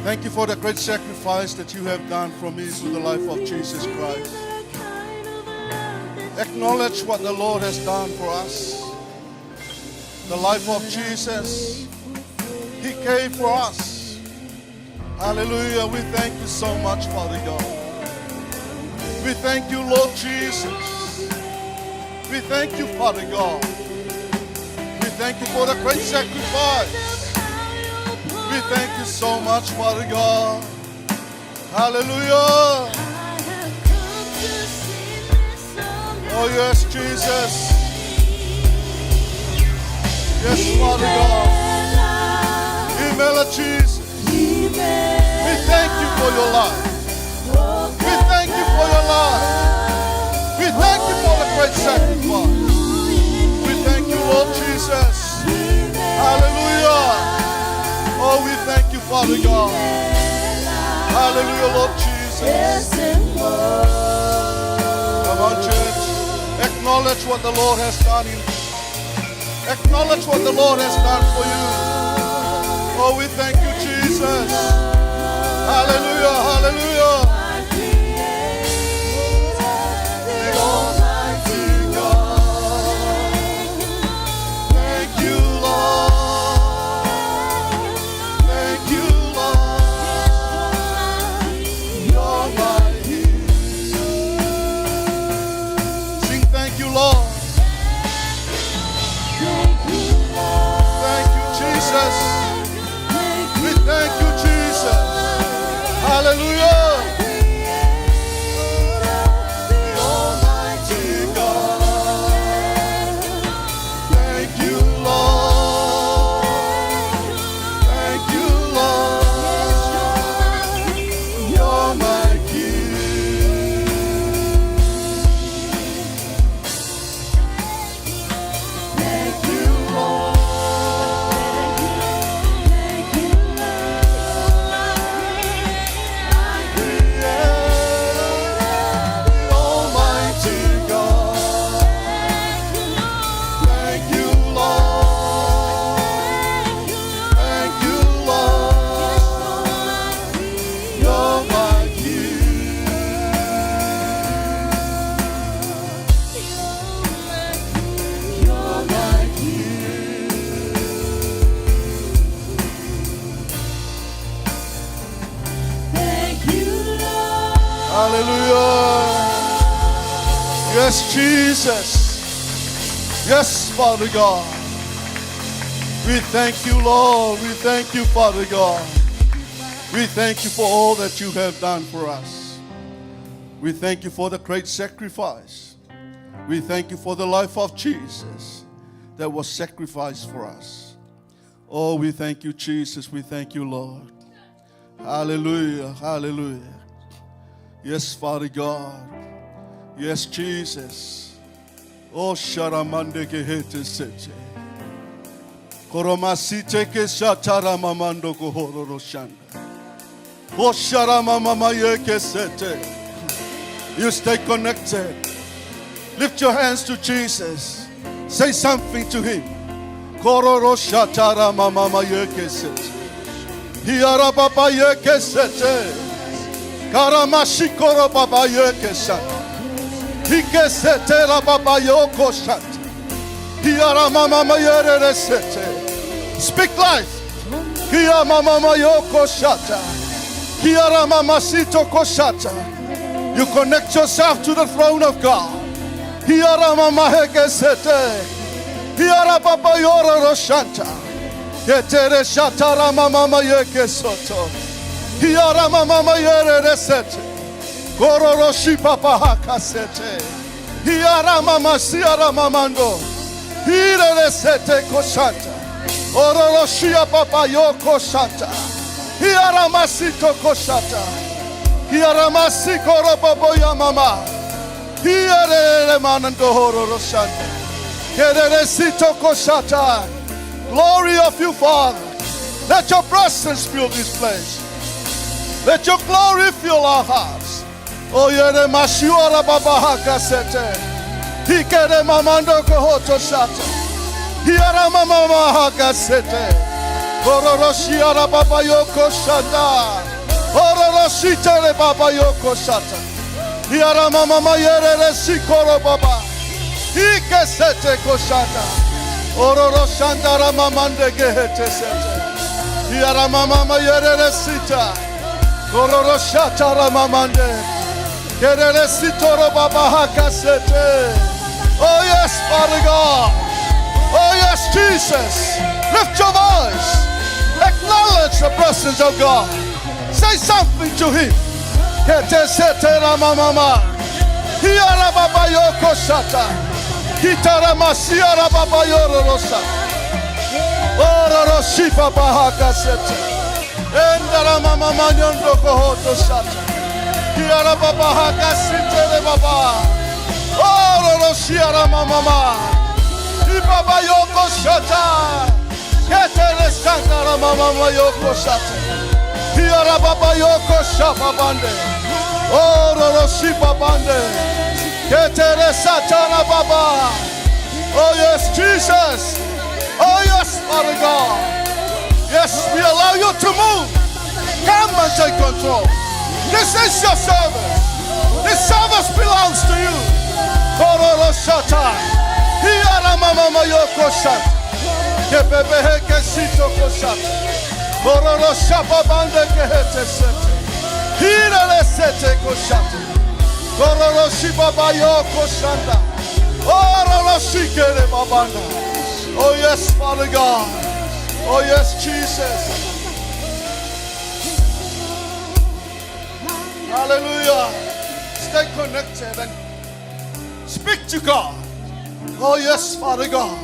Thank you for the great sacrifice that you have done for me through the life of Jesus Christ. Acknowledge what the Lord has done for us. The life of Jesus. He came for us. Hallelujah. We thank you so much, Father God. We thank you, Lord Jesus. We thank you, Father God. We thank you for the great sacrifice. We thank you so much, Father God. Hallelujah. Oh yes, Jesus. Yes, Father God. Imela Jesus. We thank you for your life. We thank you for your life. We thank you for the great sacrifice. We thank you, Lord Jesus. Hallelujah. Oh, we thank you, Father God. Hallelujah, Lord Jesus. Come on, church. Acknowledge what the Lord has done in you. Acknowledge what the Lord has done for you. Oh, we thank you, Jesus. Hallelujah, hallelujah. The Almighty God. Thank you, Lord. Thank you, Lord. You're my healer. Sing thank you, Lord. Thank you, Jesus. We thank you, Jesus. Hallelujah. The Almighty God. Thank you, Lord. Thank you, Lord. You're my King. Thank you, Lord. The Almighty God. Thank you, Lord. Thank you, Lord. You're my King. You're my King. Thank you, Lord. Hallelujah. Yes, Jesus. Yes, Father God. We thank you, Lord. We thank you, Father God. We thank you for all that you have done for us. We thank you for the great sacrifice. We thank you for the life of Jesus that was sacrificed for us. Oh, we thank you, Jesus. We thank you, Lord. Hallelujah. Hallelujah. Yes, Father God. Yes, Jesus. Oh, Sharamande Gehete Seche. Koromasite ke Shatara Mamando Kohoro Shanda. Oh, Sharamama Yeke Sete. You stay connected. Lift your hands to Jesus. Say something to him. Kororo Shatara Mama Yeke Sete. Hiara Baba Yeke Sete. Karamashikoro Baba Yeke Sete. Hike Sete La Baba Yoko Sete. Hiara Mama Yere Sete. Speak life. Hiya Mama Yoko Shata. Hiara Mama Sito Koshata. You connect yourself to the throne of God. Hiara Mama Heke Sete. Hiara Baba Yoro Roshanta. Yetere Shatara Mama Yeke Soto. Hiara Mama Yere Sete. Gororoshi Papa Haka Sete. Hiara Mama Siara Mamando. Hire Sete Koshanta. Ororoshia Papa Yoko Shanta. Hiara Masito Koshata. Hiara Masiko Roboya Mama. Hiare Manando Hororoshanta. Hiare Sito Koshata. Glory of you, Father. Let your presence fill this place. Let your glory fill our hearts. Oh, yere mashiora baba haka sete. Hikere mamando kohoto shata. Hiara mama haka sete. Ororoshi ara baba yoko shata. Ororoshi tere baba yoko shata. Hiara mama yere sikoro baba. Hike sete koshata. Ororoshandara mamande gehete sete. Hiara mama yere sita. Ororoshata ramamande. Kerere sitoro baba haka sete. Oh yes, Father God. Oh yes, Jesus. Lift your voice. Acknowledge the presence of God. Say something to him. Kete sete ramamama. Hiara baba yoko shata. Hitara masiara baba yoro rosa. shipa bahaka sete. Endara mama manyondo kohoto sata. Kiara baba haka sete baba. Oro shiara mama. Ibaba yoko shata. Ketere sankara mama yoko shata. Kiara baba yoko shapa bande. Oro shipa bande. Ketere satana baba. Oh yes, Jesus. Oh yes, Father God. Yes, we allow you to move. Come and take control. This is your service. This service belongs to you. Kororo shata. Hiara mama mayoko shata. Kepebehe kesito koshata. Kororo shapa bande kehete sete. Hirele sete koshata. Kororo shiba bayoko shanda. Ororo shikere babanda. Oh yes, Father God. Oh yes, Jesus. Hallelujah. Stay connected and speak to God. Oh yes, Father God.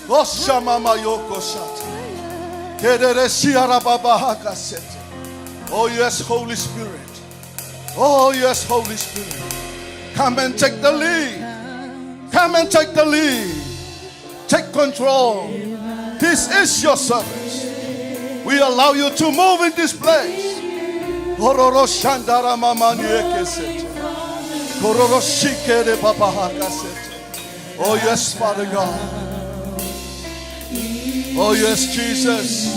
Oh shamama yoko shata. Kedere shiara baba haka sete. Oh yes, Holy Spirit. Oh yes, Holy Spirit. Come and take the lead. Come and take the lead. Take control. This is your service. We allow you to move in this place. Kororo shandara mama nieke sete. Kororo shikere papa haka sete. Oh yes, Father God. Oh yes, Jesus.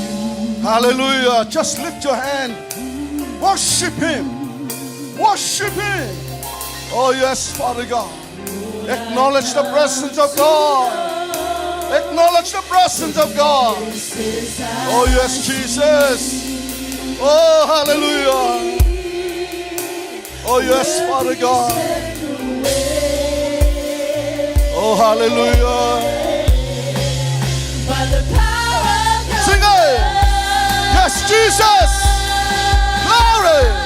Hallelujah. Just lift your hand. Worship Him. Worship Him. Oh yes, Father God. Acknowledge the presence of God. Acknowledge the presence of God. Oh yes, Jesus. Oh, hallelujah. Oh yes, Father God. Oh, hallelujah. Sing it. Yes, Jesus. Glory.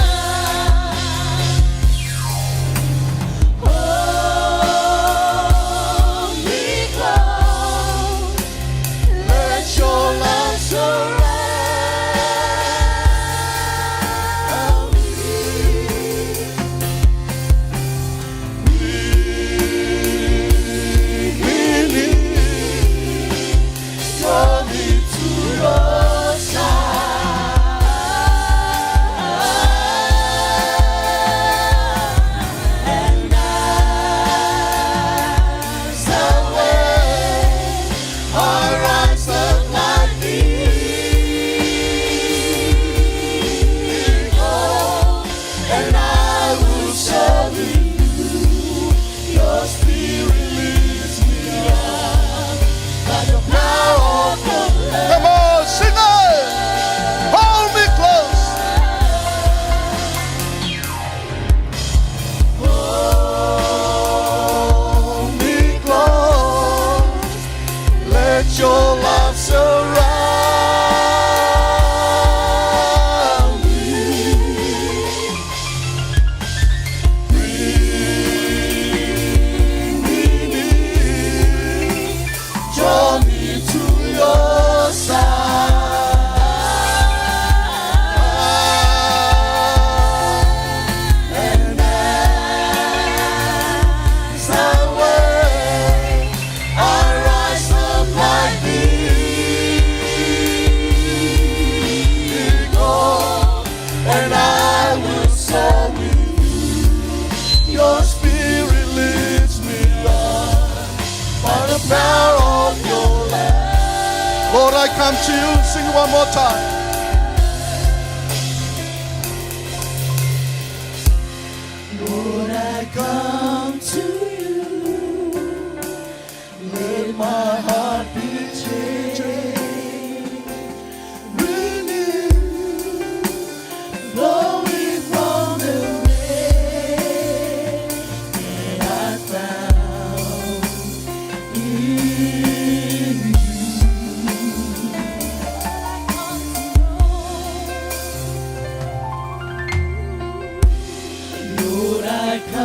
Lord, I come to you. Sing one more time. Lord, I come to you. Let my heart be changed. Renewed, flowing from the rain that I found in you. Lord, I come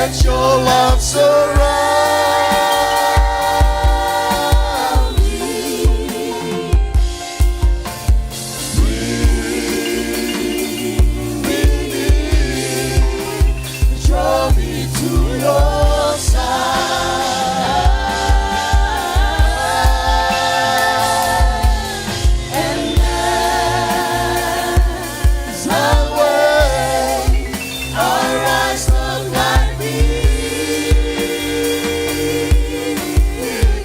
Let your love surround me. Bring me near. Draw me to your side. And as I wait, I rise from my knees,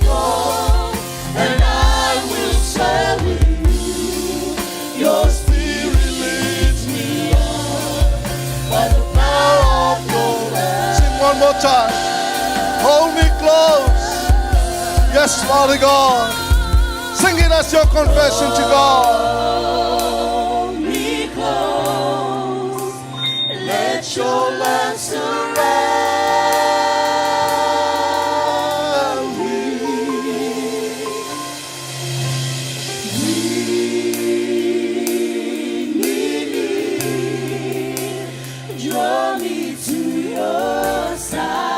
Lord, and I will serve you. Your spirit leads me on by the power of your love. Sing one more time. Hold me close. Yes, Father God. Sing it as your confession to God. Hold me close. Let your love surround me. Bring me near. Draw me to your side.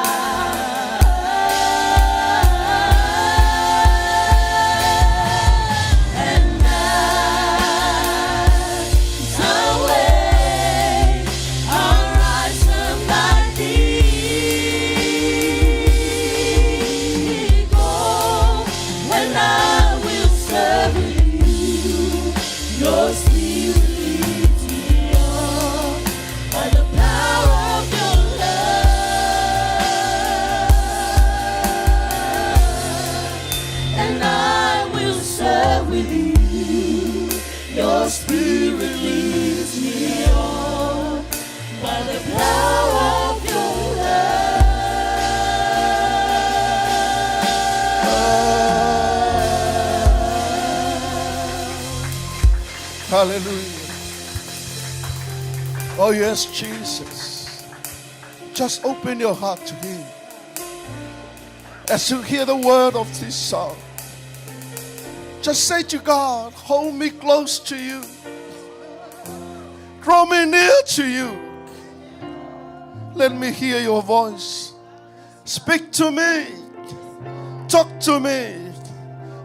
And as I wait, I'll rise from my knees, Lord, and I will serve you. Your spirit leads me on by the power of your love, and I will serve with you. Your spirit leads me on by the power of your love. Hallelujah. Oh, yes, Jesus. Just open your heart to Him. As you hear the word of this song, just say to God, hold me close to you. Draw me near to you. Let me hear your voice. Speak to me. Talk to me.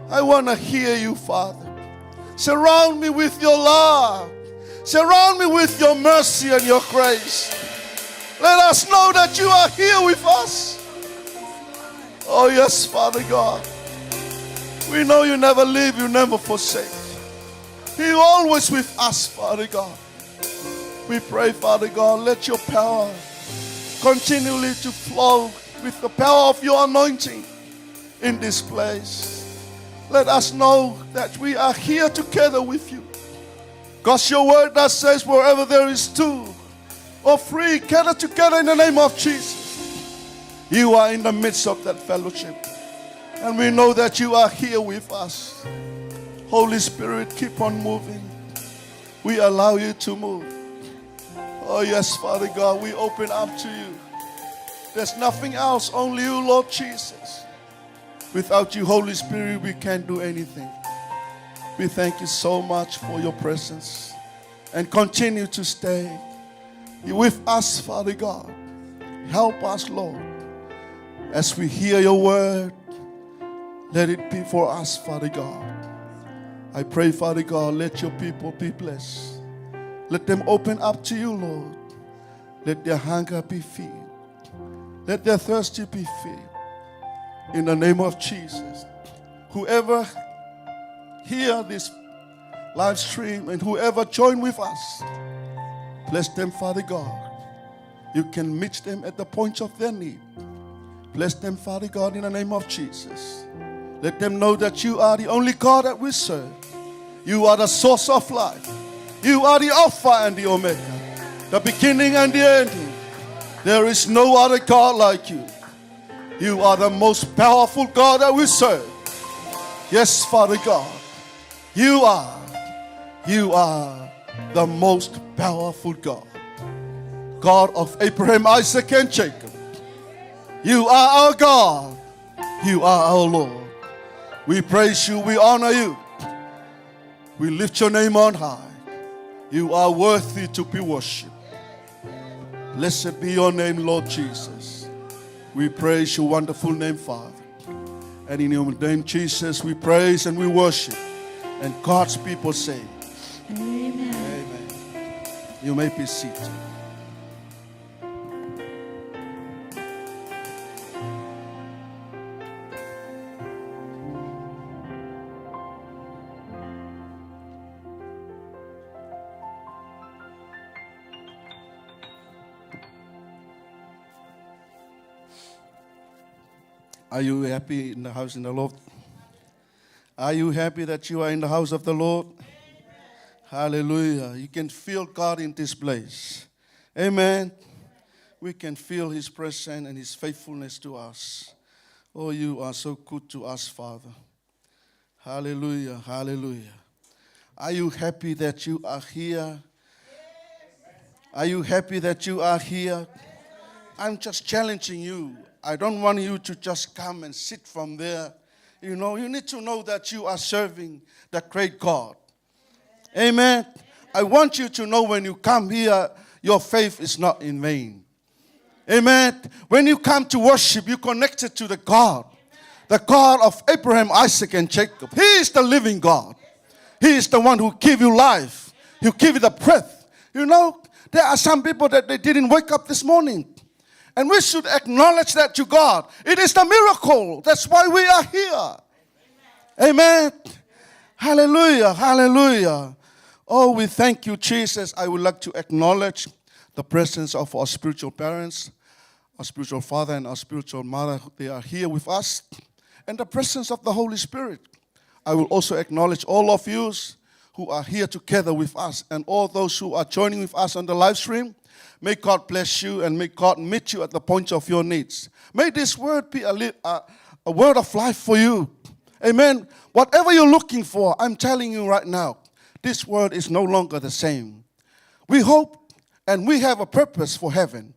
I want to hear you, Father. Surround me with your love. Surround me with your mercy and your grace. Let us know that you are here with us. Oh, yes, Father God. We know you never leave, you never forsake. You're always with us, Father God. We pray, Father God, let your power continually to flow with the power of your anointing in this place. Let us know that we are here together with you. Because your word that says wherever there is two or three gathered together in the name of Jesus, you are in the midst of that fellowship. And we know that you are here with us. Holy Spirit, keep on moving. We allow you to move. Oh yes, Father God, we open up to you. There's nothing else, only you, Lord Jesus. Without you, Holy Spirit, we can't do anything. We thank you so much for your presence. And continue to stay with us, Father God. Help us, Lord. As we hear your word, let it be for us, Father God. I pray, Father God, let your people be blessed. Let them open up to you, Lord. Let their hunger be filled. Let their thirsty be filled. In the name of Jesus. Whoever hear this live stream and whoever join with us, bless them, Father God. You can meet them at the point of their need. Bless them, Father God, in the name of Jesus. Let them know that you are the only God that we serve. You are the source of life. You are the Alpha and the Omega, the beginning and the ending. There is no other God like you. You are the most powerful God that we serve. Yes, Father God. You are the most powerful God. God of Abraham, Isaac, and Jacob. You are our God. You are our Lord. We praise you. We honor you. We lift your name on high. You are worthy to be worshipped. Blessed be your name, Lord Jesus. We praise your wonderful name, Father. And in your name, Jesus, we praise and we worship. And God's people say, Amen. Amen. You may be seated. Are you happy in the house in the Lord? Are you happy that you are in the house of the Lord? Hallelujah. You can feel God in this place. Amen. We can feel His presence and His faithfulness to us. Oh, you are so good to us, Father. Hallelujah. Hallelujah. Are you happy that you are here? Are you happy that you are here? I'm just challenging you. I don't want you to just come and sit from there. You know, you need to know that you are serving the great God. Amen. I want you to know when you come here, your faith is not in vain. Amen. When you come to worship, you're connected to the God of Abraham, Isaac, and Jacob. He is the living God. He is the one who gives you life. He'll give you the breath. You know, there are some people that they didn't wake up this morning. And we should acknowledge that to God. It is the miracle. That's why we are here. Amen. Hallelujah. Hallelujah. Oh, we thank you, Jesus. I would like to acknowledge the presence of our spiritual parents, our spiritual father and our spiritual mother. They are here with us. And the presence of the Holy Spirit. I will also acknowledge all of you who are here together with us and all those who are joining with us on the live stream. May God bless you and may God meet you at the point of your needs. May this word be a word of life for you. Amen. Whatever you're looking for, I'm telling you right now, this word is no longer the same. We hope and we have a purpose for heaven.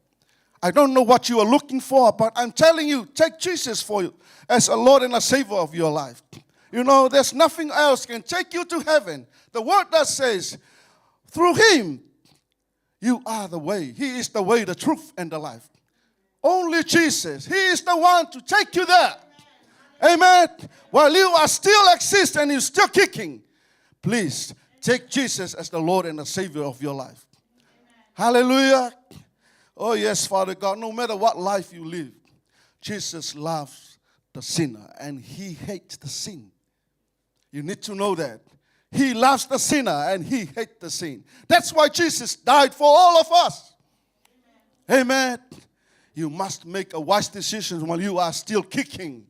I don't know what you are looking for, but I'm telling you, take Jesus for you as a Lord and a Savior of your life. You know, there's nothing else can take you to heaven. The word that says, through Him, you are the way. He is the way, the truth, and the life. Only Jesus. He is the one to take you there. Amen. While you are still exist and you're still kicking, please take Jesus as the Lord and the Savior of your life. Hallelujah. Oh yes, Father God, no matter what life you live, Jesus loves the sinner and He hates the sin. You need to know that. He loves the sinner and He hates the sin. That's why Jesus died for all of us. Amen. You must make a wise decision while you are still kicking.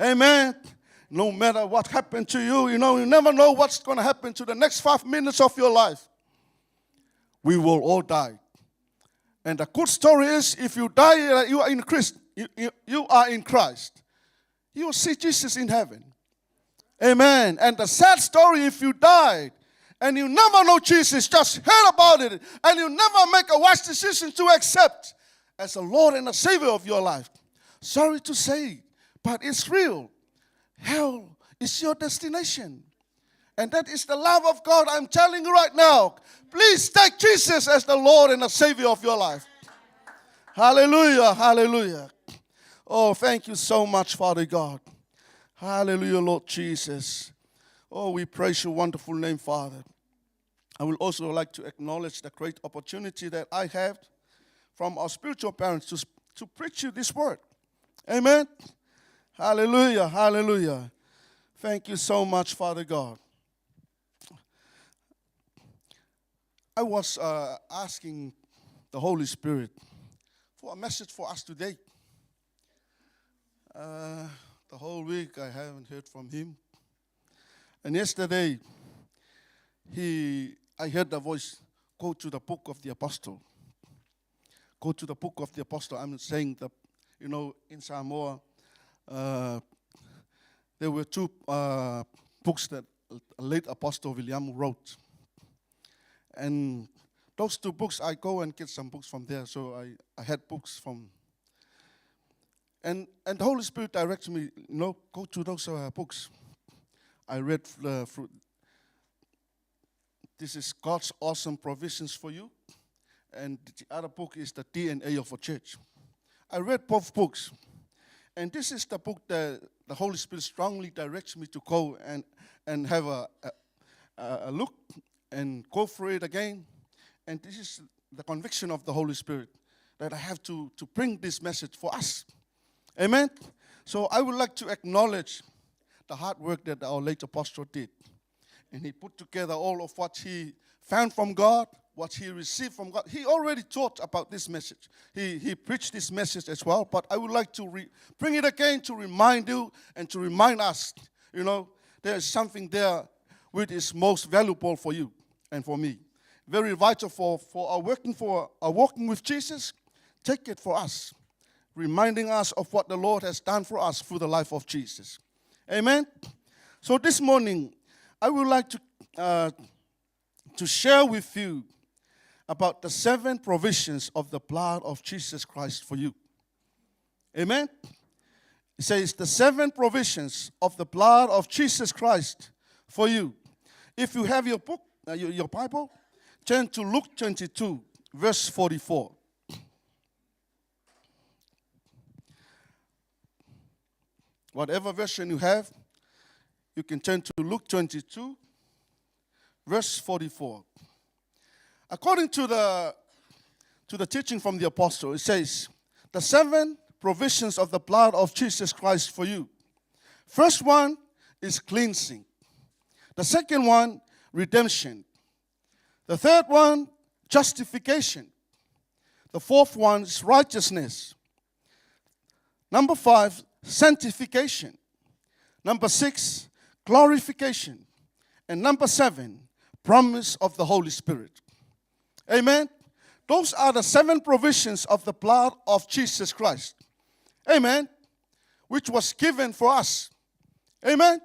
Amen. No matter what happened to you, you know, you never know what's going to happen to the next 5 minutes of your life. We will all die. And the good story is, if you die, you are in Christ. You are in Christ. You will see Jesus in heaven. Amen. And the sad story, if you died and you never know Jesus, just heard about it, and you never make a wise decision to accept as a Lord and a Savior of your life. Sorry to say, but it's real. Hell is your destination. And that is the love of God. I'm telling you right now, please take Jesus as the Lord and the Savior of your life. Hallelujah, hallelujah. Oh, thank you so much, Father God. Hallelujah, Lord Jesus. Oh, we praise your wonderful name, Father. I would also like to acknowledge the great opportunity that I have from our spiritual parents to preach you this word. Amen. Hallelujah, hallelujah. Thank you so much, Father God. I was asking the Holy Spirit for a message for us today. The whole week I haven't heard from Him. And yesterday, I heard the voice, go to the book of the apostle. Go to the book of the apostle. I'm saying that, you know, in Samoa, there were two books that late Apostle William wrote. And those two books, I go and get some books from there. So I had books from. And the Holy Spirit directed me, you know, go to those books. I read through. This is God's awesome provisions for you. And the other book is the DNA of a church. I read both books. And this is the book that the Holy Spirit strongly directs me to go and have a look and go through it again. And this is the conviction of the Holy Spirit that I have to bring this message for us. Amen? So I would like to acknowledge the hard work that our late apostle did. And he put together all of what he found from God, what he received from God. He already taught about this message. He preached this message as well. But I would like to bring it again to remind you and to remind us, there is something there which is most valuable for you and for me. Very vital for our walking with Jesus. Take it for us, reminding us of what the Lord has done for us through the life of Jesus. Amen? So this morning, I would like to share with you about the 7 provisions of the blood of Jesus Christ for you. Amen? It says the 7 provisions of the blood of Jesus Christ for you. If you have your book, your Bible, turn to Luke 22, verse 44. Whatever version you have, you can turn to Luke 22, verse 44. According to the teaching from the apostle, it says, the 7 provisions of the blood of Jesus Christ for you. First one is cleansing. The second one, redemption. The third one, justification. The fourth one is righteousness. Number 5, sanctification. Number 6, glorification. And number 7, promise of the Holy Spirit. Amen? Those are the 7 provisions of the blood of Jesus Christ. Amen? Which was given for us. Amen?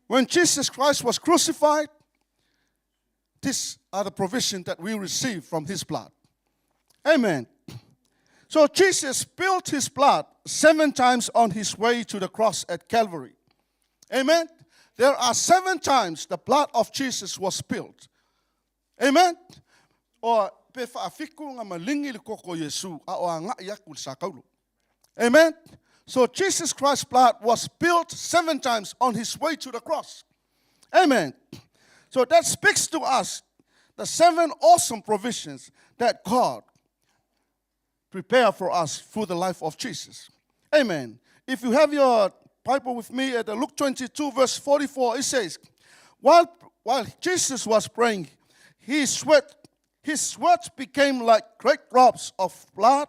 When Jesus Christ was crucified, these are the provisions that we receive from his blood. Amen. So Jesus spilled his blood 7 times on his way to the cross at Calvary. Amen. There are 7 times the blood of Jesus was spilled. Amen. Amen. So Jesus Christ's blood was spilled 7 times on his way to the cross. Amen. So that speaks to us the 7 awesome provisions that God prepared for us through the life of Jesus. Amen. If you have your Bible with me at Luke 22 verse 44, it says, while Jesus was praying, his sweat became like great drops of blood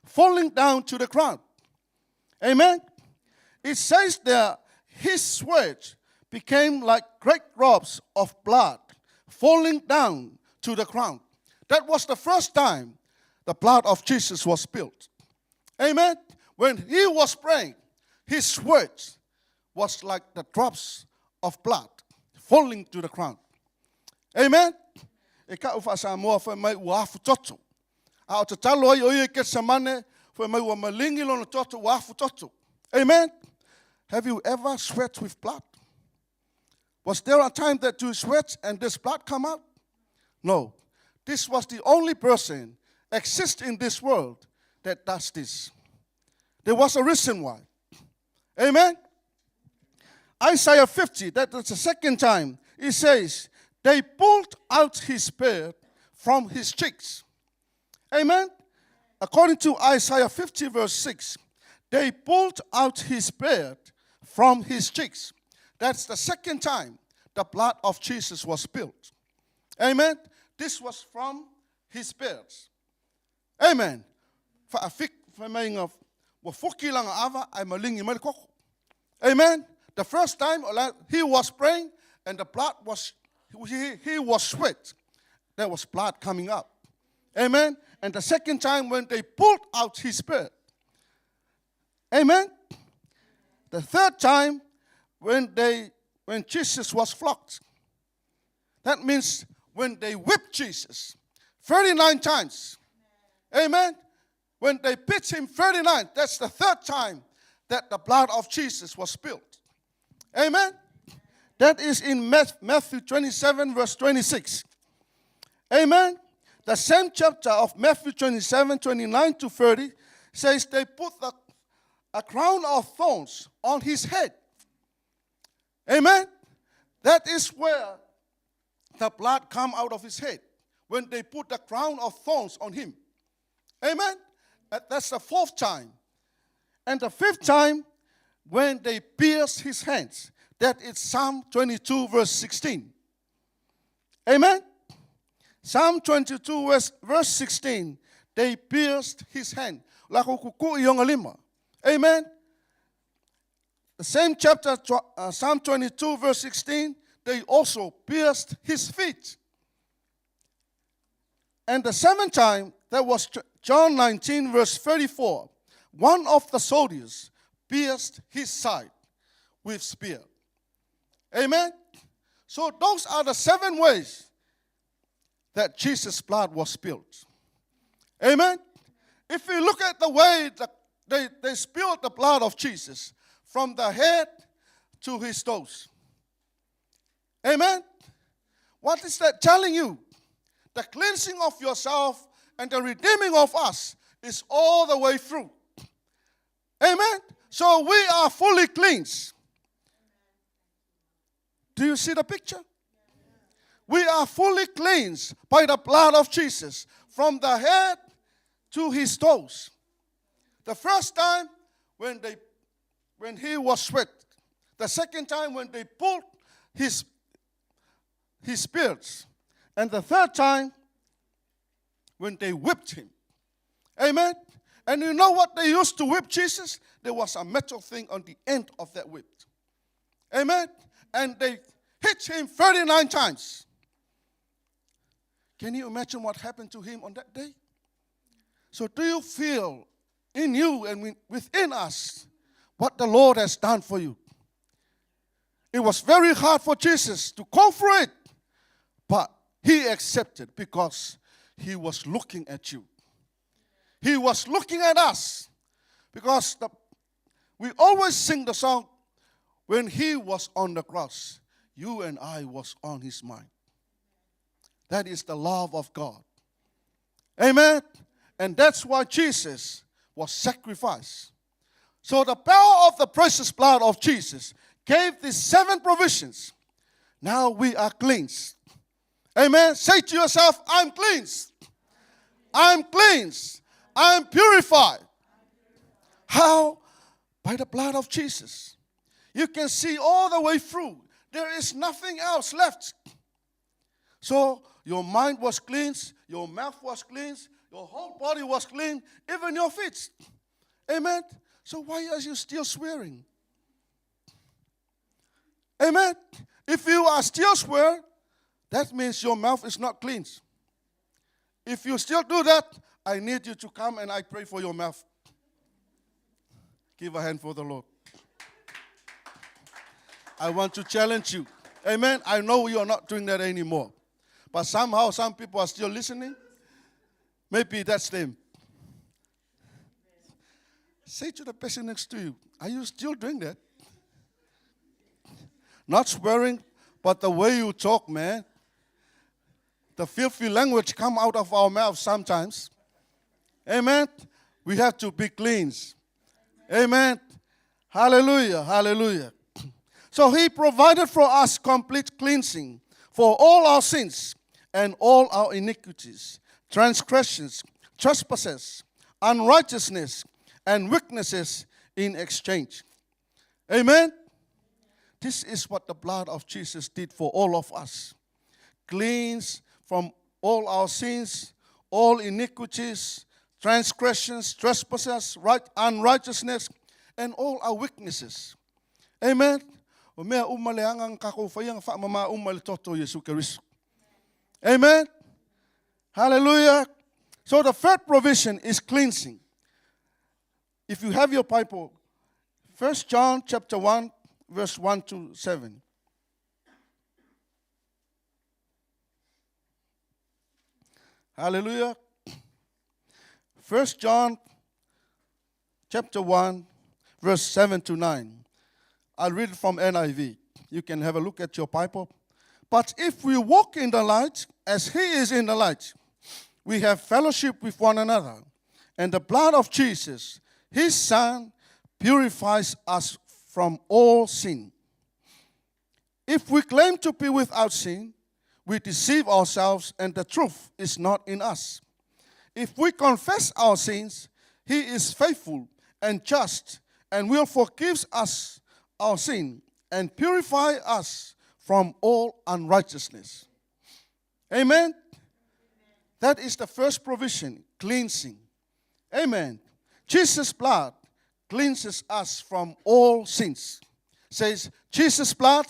falling down to the ground. Amen. It says there, his sweat became like great drops of blood falling down to the ground. That was the first time the blood of Jesus was spilled. Amen. When he was praying, his sweat was like the drops of blood falling to the ground. Amen. Eka ufa sa moa fa mai uafu toto. A o te talo ai oie ke samane fa mai ua malingi lona toto uafu toto. Amen. Have you ever sweat with blood? Was there a time that you sweat and this blood come out? No. This was the only person exist in this world that does this. There was a reason why. Amen. Isaiah 50, that is the second time, it says, they pulled out his beard from his cheeks. Amen. According to Isaiah 50 verse 6, they pulled out his beard from his cheeks. That's the second time the blood of Jesus was spilled. Amen. This was from his beard. Amen. Amen. The first time he was praying and the blood was, he was sweat. There was blood coming up. Amen. And the second time when they pulled out his beard. Amen. The third time when Jesus was flogged. That means when they whipped Jesus 39 times. Amen. When they beat him 39, that's the third time that the blood of Jesus was spilled. Amen. That is in Matthew 27 verse 26. Amen. The same chapter of Matthew 27, 29 to 30 says they put a crown of thorns on his head. Amen? That is where the blood come out of his head, when they put the crown of thorns on him. Amen? That's the fourth time. And the fifth time, when they pierced his hands. That is Psalm 22, verse 16. Amen? Psalm 22, verse 16. They pierced his hand. Amen? The same chapter, Psalm 22, verse 16, they also pierced his feet. And the seventh time, that was John 19, verse 34. One of the soldiers pierced his side with spear. Amen? So those are the 7 ways that Jesus' blood was spilled. Amen? If you look at the way that they spilled the blood of Jesus, from the head to his toes. Amen? What is that telling you? The cleansing of yourself and the redeeming of us is all the way through. Amen? So we are fully cleansed. Do you see the picture? We are fully cleansed by the blood of Jesus, from the head to his toes. The first time when he was sweat. The second time when they pulled his beards. And the third time when they whipped him. Amen? And you know what they used to whip Jesus? There was a metal thing on the end of that whip. Amen? And they hit him 39 times. Can you imagine what happened to him on that day? So do you feel in you and within us what the Lord has done for you? It was very hard for Jesus to go through it, but he accepted because he was looking at you. He was looking at us, because we always sing the song, when he was on the cross, you and I was on his mind. That is the love of God. Amen? And that's why Jesus was sacrificed. So the power of the precious blood of Jesus gave these 7 provisions. Now we are cleansed. Amen? Say to yourself, I'm cleansed. I'm cleansed. I'm purified. How? By the blood of Jesus. You can see all the way through. There is nothing else left. So your mind was cleansed, your mouth was cleansed, your whole body was clean, even your feet. Amen? So why are you still swearing? Amen? If you are still swearing, that means your mouth is not cleansed. If you still do that, I need you to come and I pray for your mouth. Give a hand for the Lord. I want to challenge you. Amen? I know you are not doing that anymore. But somehow some people are still listening. Maybe that's them. Say to the person next to you, are you still doing that? Not swearing, but the way you talk, man. The filthy language come out of our mouths sometimes. Amen? We have to be cleansed. Amen? Hallelujah, hallelujah. So he provided for us complete cleansing for all our sins and all our iniquities, transgressions, trespasses, unrighteousness, and weaknesses in exchange. Amen? This is what the blood of Jesus did for all of us. Cleanse from all our sins, all iniquities, transgressions, trespasses, unrighteousness, and all our weaknesses. Amen? Amen? Hallelujah. So the third provision is cleansing. If you have your Bible, 1 John chapter 1, verse 1 to 7. Hallelujah. 1 John chapter 1, verse 7 to 9. I'll read it from NIV. You can have a look at your Bible. But if we walk in the light, as he is in the light, we have fellowship with one another. And the blood of Jesus, his Son, purifies us from all sin. If we claim to be without sin, we deceive ourselves and the truth is not in us. If we confess our sins, he is faithful and just and will forgive us our sin and purify us from all unrighteousness. Amen? That is the first provision, cleansing. Amen. Jesus' blood cleanses us from all sins. Says, Jesus' blood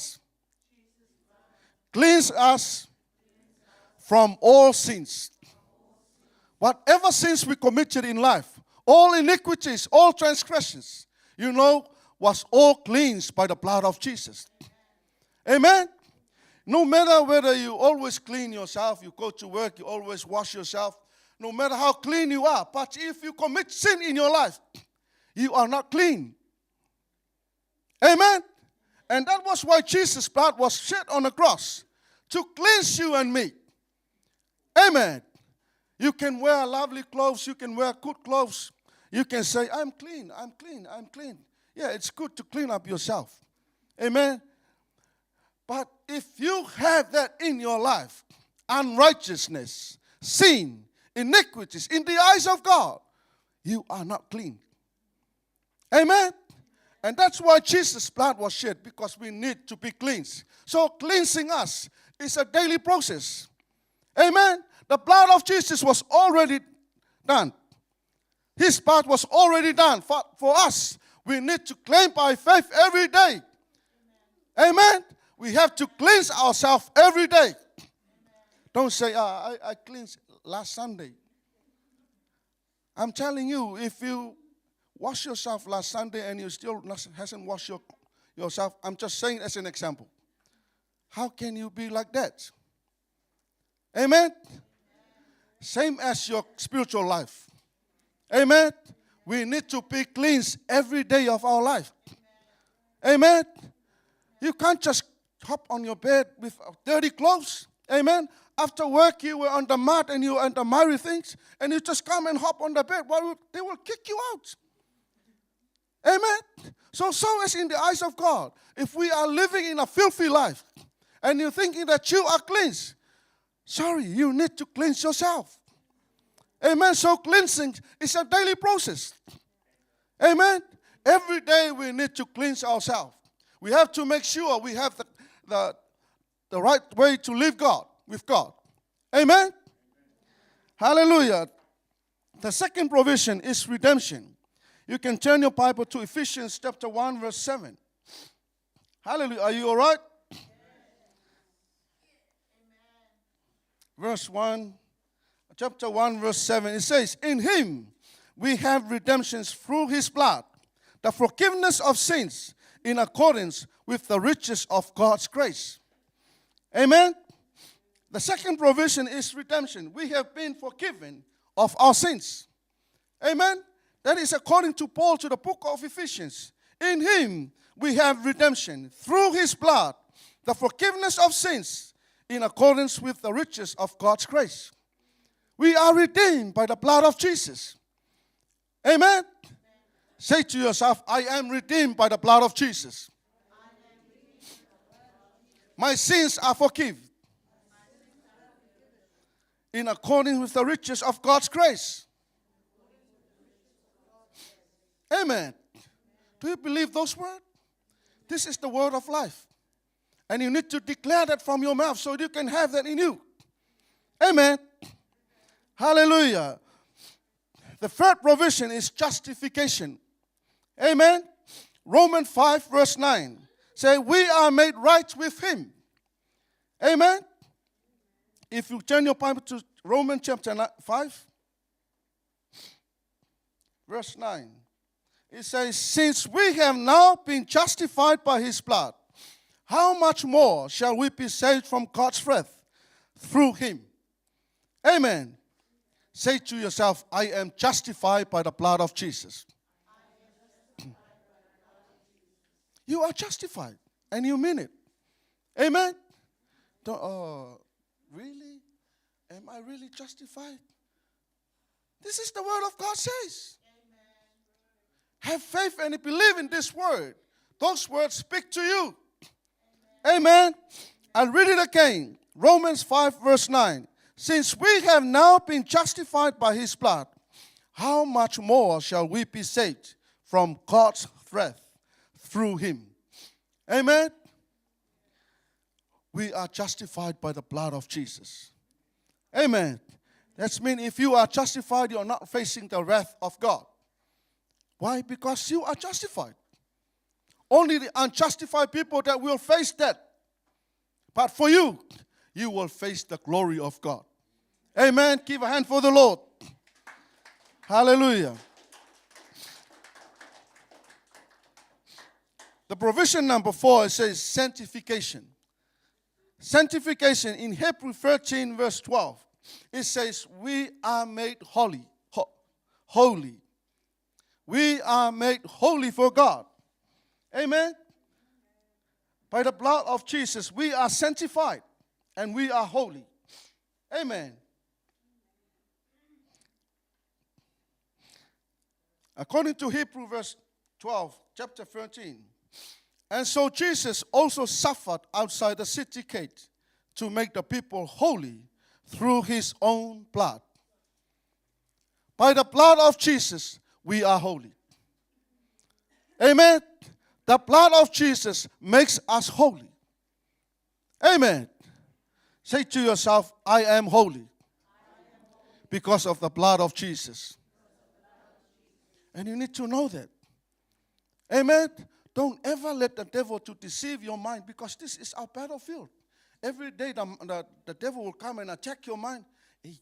cleanses us from all sins. Whatever sins we committed in life, all iniquities, all transgressions, was all cleansed by the blood of Jesus. Amen? No matter whether you always clean yourself, you go to work, you always wash yourself, no matter how clean you are, but if you commit sin in your life, you are not clean. Amen? And that was why Jesus' blood was shed on the cross, to cleanse you and me. Amen. You can wear lovely clothes, you can wear good clothes, you can say, I'm clean, I'm clean, I'm clean. Yeah, it's good to clean up yourself. Amen. But if you have that in your life, unrighteousness, sin, iniquities, in the eyes of God, you are not clean. Amen. And that's why Jesus' blood was shed, because we need to be cleansed. So cleansing us is a daily process. Amen. The blood of Jesus was already done. His part was already done for us. We need to claim by faith every day. Amen. We have to cleanse ourselves every day. Don't say, I cleansed last Sunday. I'm telling you, if you wash yourself last Sunday and you still hasn't washed yourself, I'm just saying as an example. How can you be like that? Amen? Same as your spiritual life. Amen? We need to be cleansed every day of our life. Amen? You can't just hop on your bed with dirty clothes. Amen? After work, you were on the mat and you were on the miry things, and you just come and hop on the bed. Well, they will kick you out. Amen? So as in the eyes of God, if we are living in a filthy life, and you're thinking that you are cleansed, sorry, you need to cleanse yourself. Amen? So cleansing is a daily process. Amen? Every day we need to cleanse ourselves. We have to make sure we have the right way to live with God. Amen? Hallelujah. The second provision is redemption. You can turn your Bible to Ephesians chapter 1, verse 7. Hallelujah. Are you all right? Verse 1, chapter 1, verse 7. It says, in him we have redemption through his blood, the forgiveness of sins in accordance with the riches of God's grace. Amen? The second provision is redemption. We have been forgiven of our sins. Amen? That is according to Paul to the book of Ephesians. In him we have redemption through his blood, the forgiveness of sins in accordance with the riches of God's grace. We are redeemed by the blood of Jesus. Amen? Say to yourself, I am redeemed by the blood of Jesus. My sins are forgiven in accordance with the riches of God's grace. Amen. Do you believe those words? This is the word of life. And you need to declare that from your mouth so you can have that in you. Amen. Hallelujah. The third provision is justification. Amen. Romans 5 verse 9. Say, we are made right with him. Amen. If you turn your Bible to Romans chapter 5, verse 9. It says, since we have now been justified by his blood, how much more shall we be saved from God's wrath through him? Amen. Say to yourself, I am justified by the blood of Jesus. You are justified, and you mean it. Amen. Really? Am I really justified? This is the word of God says. Have faith and believe in this word. Those words speak to you. Amen. I'll read it again. Romans 5 verse 9. Since we have now been justified by his blood, how much more shall we be saved from God's wrath through him? Amen. We are justified by the blood of Jesus. Amen. That means if you are justified, you are not facing the wrath of God. Why? Because you are justified. Only the unjustified people that will face that. But for you, you will face the glory of God. Amen. Give a hand for the Lord. Hallelujah. The provision number 4, it says sanctification. Sanctification in Hebrews 13 verse 12. It says we are made holy. Holy. We are made holy for God. Amen. By the blood of Jesus, we are sanctified and we are holy. Amen. According to Hebrews verse 12, chapter 13. And so Jesus also suffered outside the city gate to make the people holy through his own blood. By the blood of Jesus, we are holy. Amen. The blood of Jesus makes us holy. Amen. Say to yourself, I am holy because of the blood of Jesus. And you need to know that. Amen. Don't ever let the devil to deceive your mind, because this is our battlefield. Every day the devil will come and attack your mind. Hey,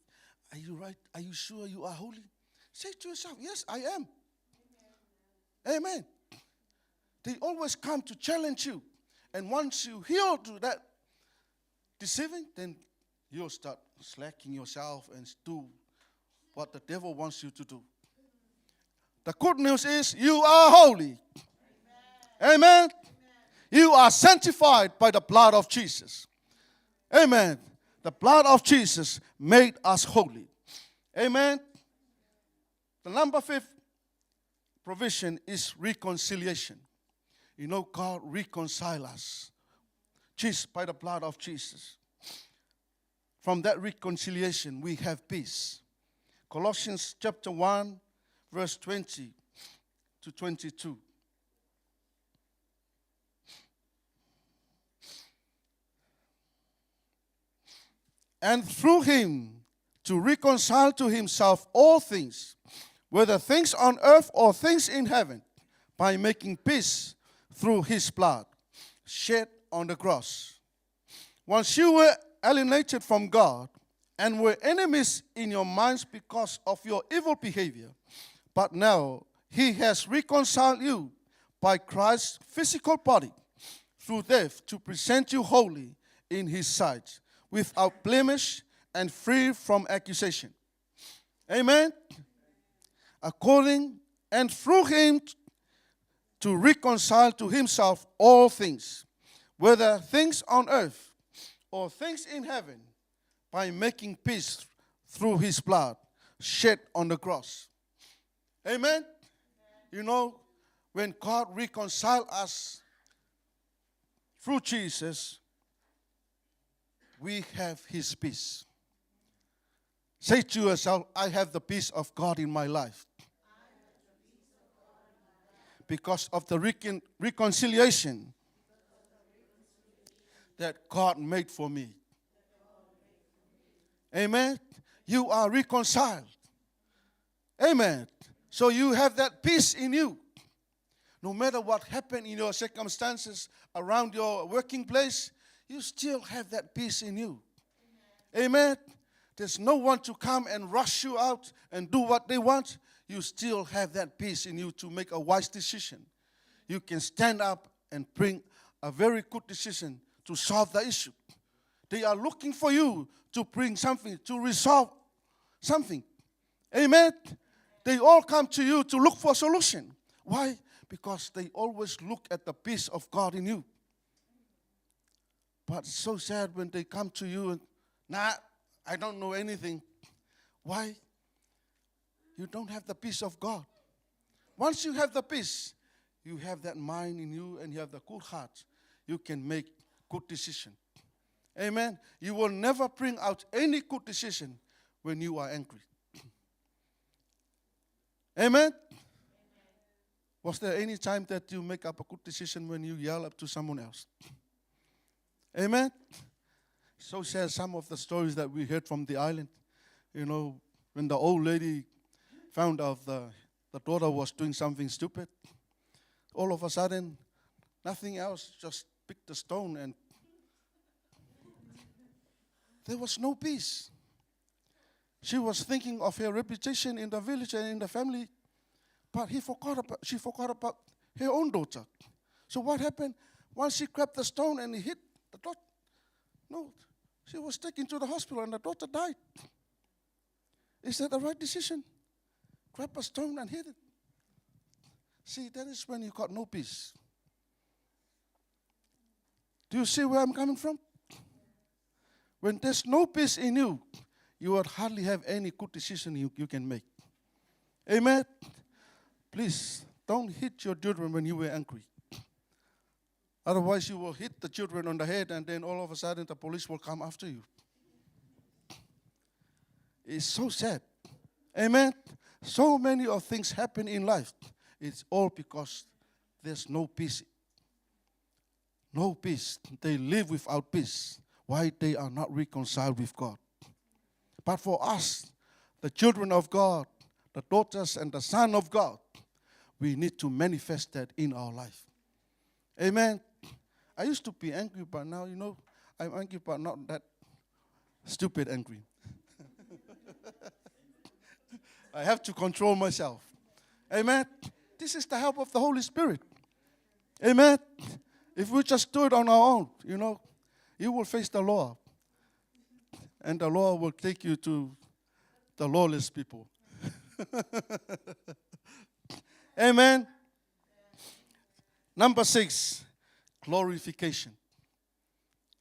are you right? Are you sure you are holy? Say to yourself, yes, I am. Amen. They always come to challenge you. And once you heal to that deceiving, then you'll start slacking yourself and do what the devil wants you to do. The good news is you are holy. Amen. Amen. You are sanctified by the blood of Jesus. Amen. The blood of Jesus made us holy. Amen. The number 5 provision is reconciliation. You know, God reconcile us. Jesus, by the blood of Jesus. From that reconciliation, we have peace. Colossians chapter 1, verse 20 to 22. And through him to reconcile to himself all things, whether things on earth or things in heaven, by making peace through his blood shed on the cross. Once you were alienated from God and were enemies in your minds because of your evil behavior, but now he has reconciled you by Christ's physical body through death to present you holy in his sight, without blemish and free from accusation. Amen. According and through him to reconcile to himself all things, whether things on earth or things in heaven, by making peace through his blood shed on the cross. Amen. You know, when God reconciled us through Jesus, we have his peace. Say to yourself, I have the peace of God in my life. Because of the reconciliation that God made for me. Amen. You are reconciled. Amen. So you have that peace in you. No matter what happened in your circumstances around your working place, you still have that peace in you. Amen. There's no one to come and rush you out and do what they want. You still have that peace in you to make a wise decision. You can stand up and bring a very good decision to solve the issue. They are looking for you to bring something, to resolve something. Amen. They all come to you to look for a solution. Why? Because they always look at the peace of God in you. But it's so sad when they come to you and, I don't know anything. Why? you don't have the peace of God. Once you have the peace, you have that mind in you and you have the good heart, you can make good decision. Amen. You will never bring out any good decision when you are angry. Amen. Was there any time that you make up a good decision when you yell up to someone else? Amen. So share some of the stories that we heard from the island. You know, when the old lady found out the daughter was doing something stupid, all of a sudden, nothing else, just picked a stone and there was no peace. She was thinking of her reputation in the village and in the family, but she forgot about her own daughter. So what happened? Once she grabbed the stone and hit the daughter, no, she was taken to the hospital and the daughter died. Is that the right decision? Grab a stone and hit it. See, that is when you got no peace. Do you see where I'm coming from? When there's no peace in you, you would hardly have any good decision you can make. Amen? Please, don't hit your children when you were angry. Otherwise, you will hit the children on the head and then all of a sudden the police will come after you. It's so sad. Amen? So many of things happen in life. It's all because there's no peace. No peace. They live without peace. Why? They are not reconciled with God. But for us, the children of God, the daughters and the son of God, we need to manifest that in our life. Amen. I used to be angry, but now, I'm angry, but not that stupid angry. I have to control myself. Amen. This is the help of the Holy Spirit. Amen. If we just do it on our own, you will face the law. And the law will take you to the lawless people. Amen. Number 6, glorification.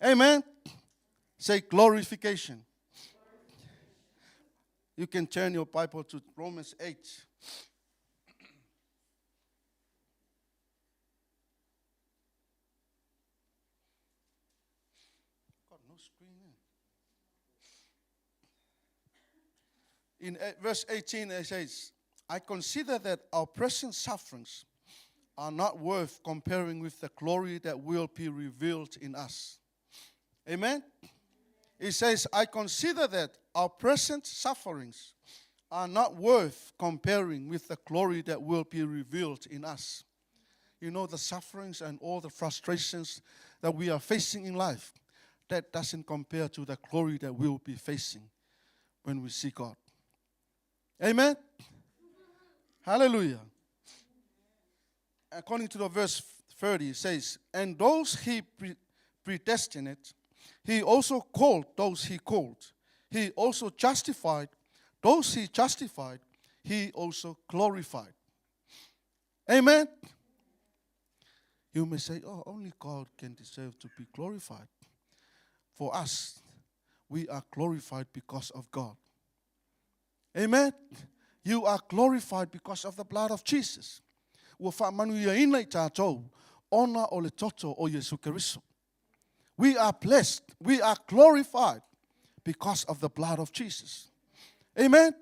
Amen. Say glorification. You can turn your Bible to Romans 8. Got no screen there. In verse 18 it says, I consider that our present sufferings are not worth comparing with the glory that will be revealed in us. Amen? It says, I consider that our present sufferings are not worth comparing with the glory that will be revealed in us. The sufferings and all the frustrations that we are facing in life, that doesn't compare to the glory that we'll be facing when we see God. Amen? Hallelujah. According to the verse 30, it says, and those he predestined, he also called those he called. He also justified those he justified. He also glorified. Amen? You may say, oh, only God can deserve to be glorified. For us, we are glorified because of God. Amen? You are glorified because of the blood of Jesus. We are blessed. We are glorified because of the blood of Jesus. Amen?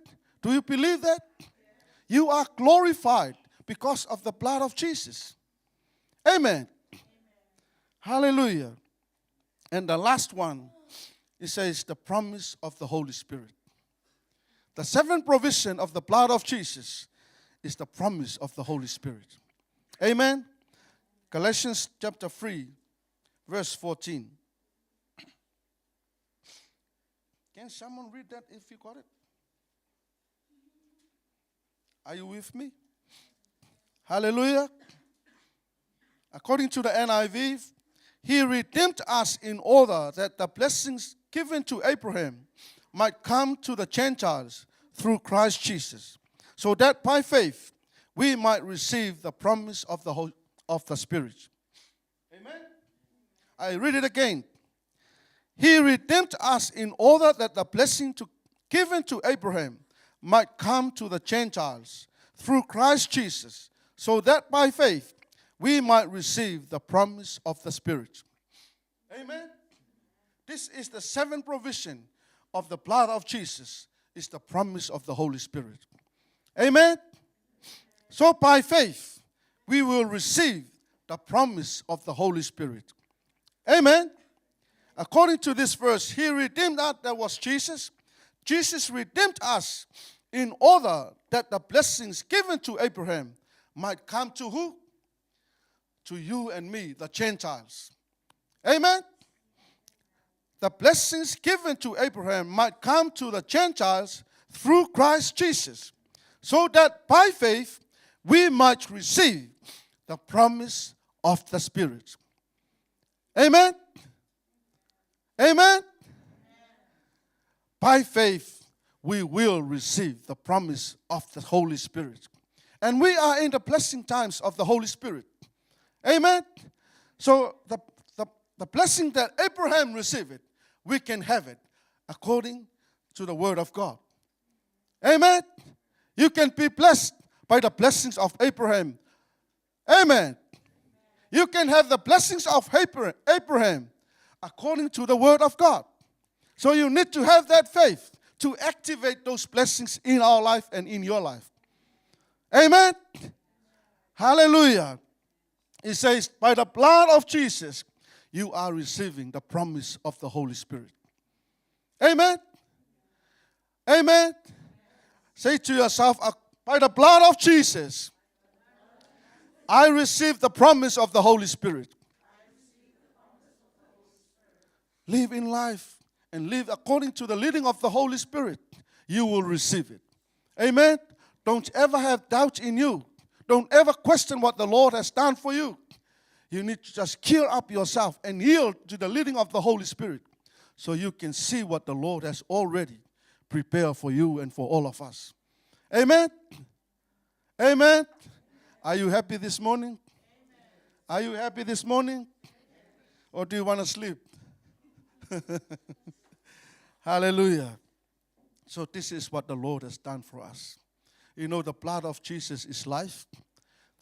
Do you believe that? You are glorified because of the blood of Jesus. Amen. Hallelujah. And the last one, it says the promise of the Holy Spirit. The seventh provision of the blood of Jesus is the promise of the Holy Spirit. Amen. Galatians chapter 3, verse 14. Can someone read that if you got it? Are you with me? Hallelujah. According to the NIV, he redeemed us in order that the blessings given to Abraham might come to the Gentiles through Christ Jesus, so that by faith we might receive the promise of the Spirit. Amen. I read it again. He redeemed us in order that the blessing given to Abraham might come to the Gentiles through Christ Jesus, so that by faith we might receive the promise of the Spirit. Amen. This is the seventh provision of the blood of Jesus, is the promise of the Holy Spirit. Amen. So by faith we will receive the promise of the Holy Spirit. Amen. According to this verse, He redeemed us, that was Jesus. Jesus redeemed us in order that the blessings given to Abraham might come to who? To you and me, the Gentiles. Amen. The blessings given to Abraham might come to the Gentiles through Christ Jesus, so that by faith we might receive the promise of the Spirit. Amen. Amen. By faith we will receive the promise of the Holy Spirit. And we are in the blessing times of the Holy Spirit. Amen. So the blessing that Abraham received, we can have it according to the word of God. Amen. You can be blessed by the blessings of Abraham. Amen. You can have the blessings of Abraham according to the word of God. So you need to have that faith to activate those blessings in our life and in your life. Amen. Hallelujah. It says, by the blood of Jesus, you are receiving the promise of the Holy Spirit. Amen. Amen. Say to yourself, by the blood of Jesus, I receive the promise of the Holy Spirit. Live in life and live according to the leading of the Holy Spirit. You will receive it. Amen. Don't ever have doubt in you. Don't ever question what the Lord has done for you. You need to just gear up yourself and yield to the leading of the Holy Spirit so you can see what the Lord has already prepared for you and for all of us. Amen? Amen? Are you happy this morning? Are you happy this morning? Or do you want to sleep? Hallelujah. So this is what the Lord has done for us. You know, the blood of Jesus is life.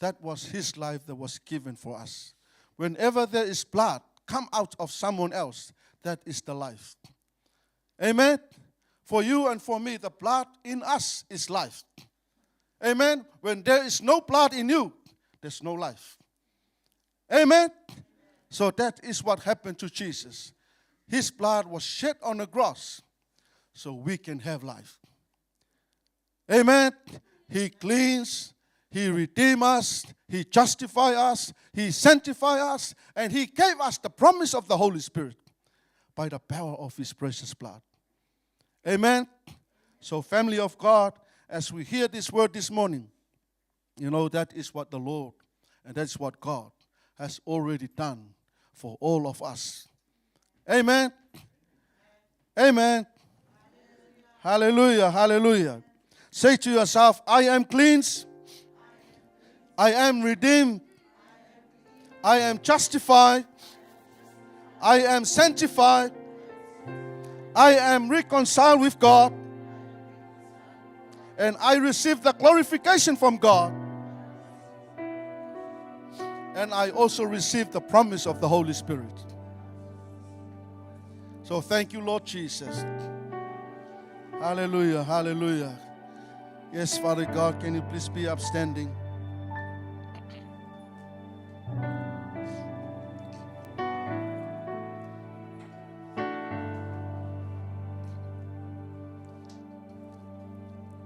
That was His life that was given for us. Whenever there is blood come out of someone else, that is the life. Amen? For you and for me, the blood in us is life. Amen? When there is no blood in you, there's no life. Amen? So that is what happened to Jesus. His blood was shed on the cross so we can have life. Amen? He cleans, He redeemed us, He justified us, He sanctified us, and He gave us the promise of the Holy Spirit by the power of His precious blood. Amen? So family of God, as we hear this word this morning, you know that is what the Lord and that's what God has already done for all of us. Amen? Amen? Hallelujah, hallelujah. Say to yourself, I am cleansed, I am redeemed, I am justified, I am sanctified, I am reconciled with God, and I receive the glorification from God, and I also receive the promise of the Holy Spirit. So thank you, Lord Jesus. Hallelujah, hallelujah. Yes, Father God, can you please be upstanding?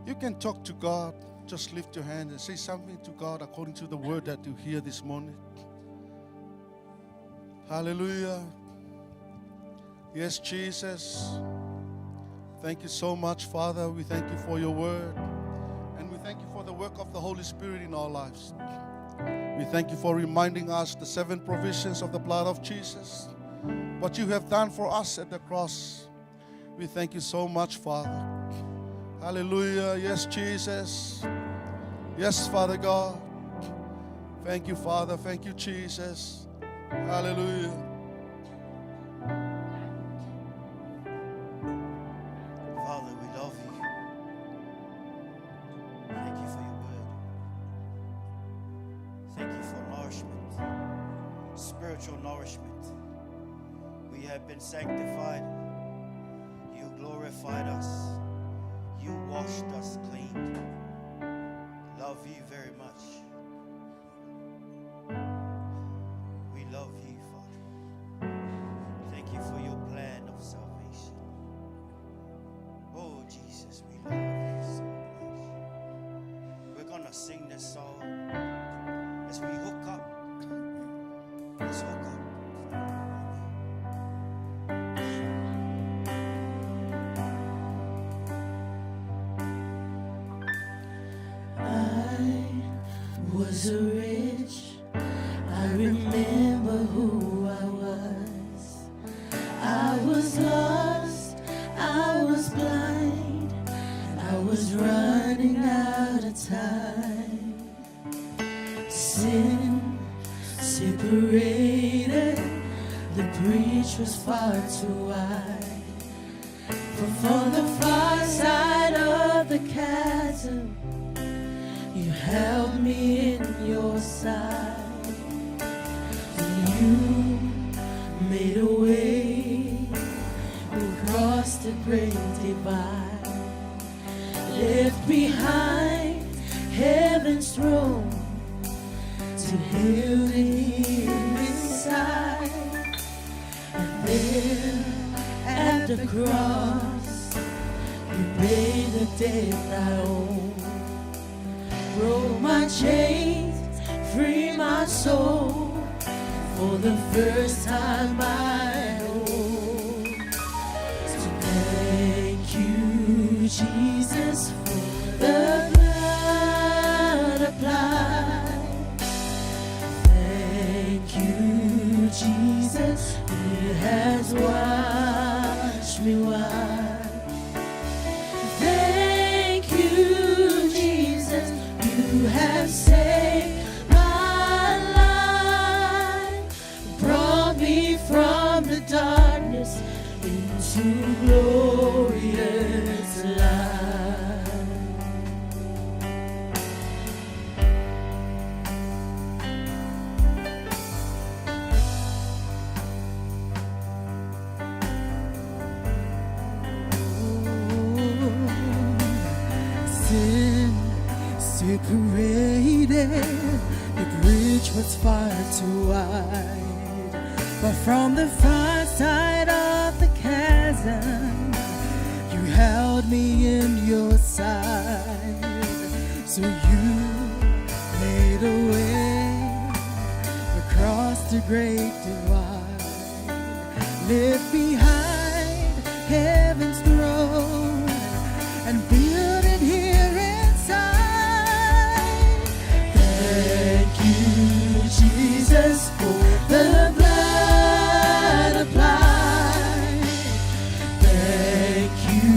You can talk to God. Just lift your hand and say something to God according to the word that you hear this morning. Hallelujah. Yes, Jesus. Thank you so much, Father. We thank you for your word. And we thank you for the work of the Holy Spirit in our lives. We thank you for reminding us the 7 provisions of the blood of Jesus. What you have done for us at the cross. We thank you so much, Father. Hallelujah. Yes, Jesus. Yes, Father God. Thank you, Father. Thank you, Jesus. Hallelujah. Father, we love you. spiritual nourishment. We have been sanctified. You glorified us. You washed us clean. Love you very much. We love you, Father. Thank you for your plan of salvation. Oh, Jesus, we love you so much. We're going to sing this song as we hook up. Let's hook up. Was rich, I remember who I was. I was lost, I was blind, I was running out of time. Sin separated, the breach was far too wide. For from the far side of the chasm, you held me in your side. You made a way across the great divide. Left behind heaven's throne to heal it here inside. And there at the cross, you paid the debt I owe. Broke my chains, free my soul. For the first time I know. So thank you, Jesus, for the blood applied. Thank you, Jesus, He has washed me white. Thank you, Jesus, You have saved my life, brought me from the darkness into glorious light. Sin separated, the bridge was far too wide. But from the far side of the chasm, you held me in your side. So you made a way across the great divide. Left behind heaven's throne and built it here inside. Thank you, Jesus, for the blood applied. Thank you,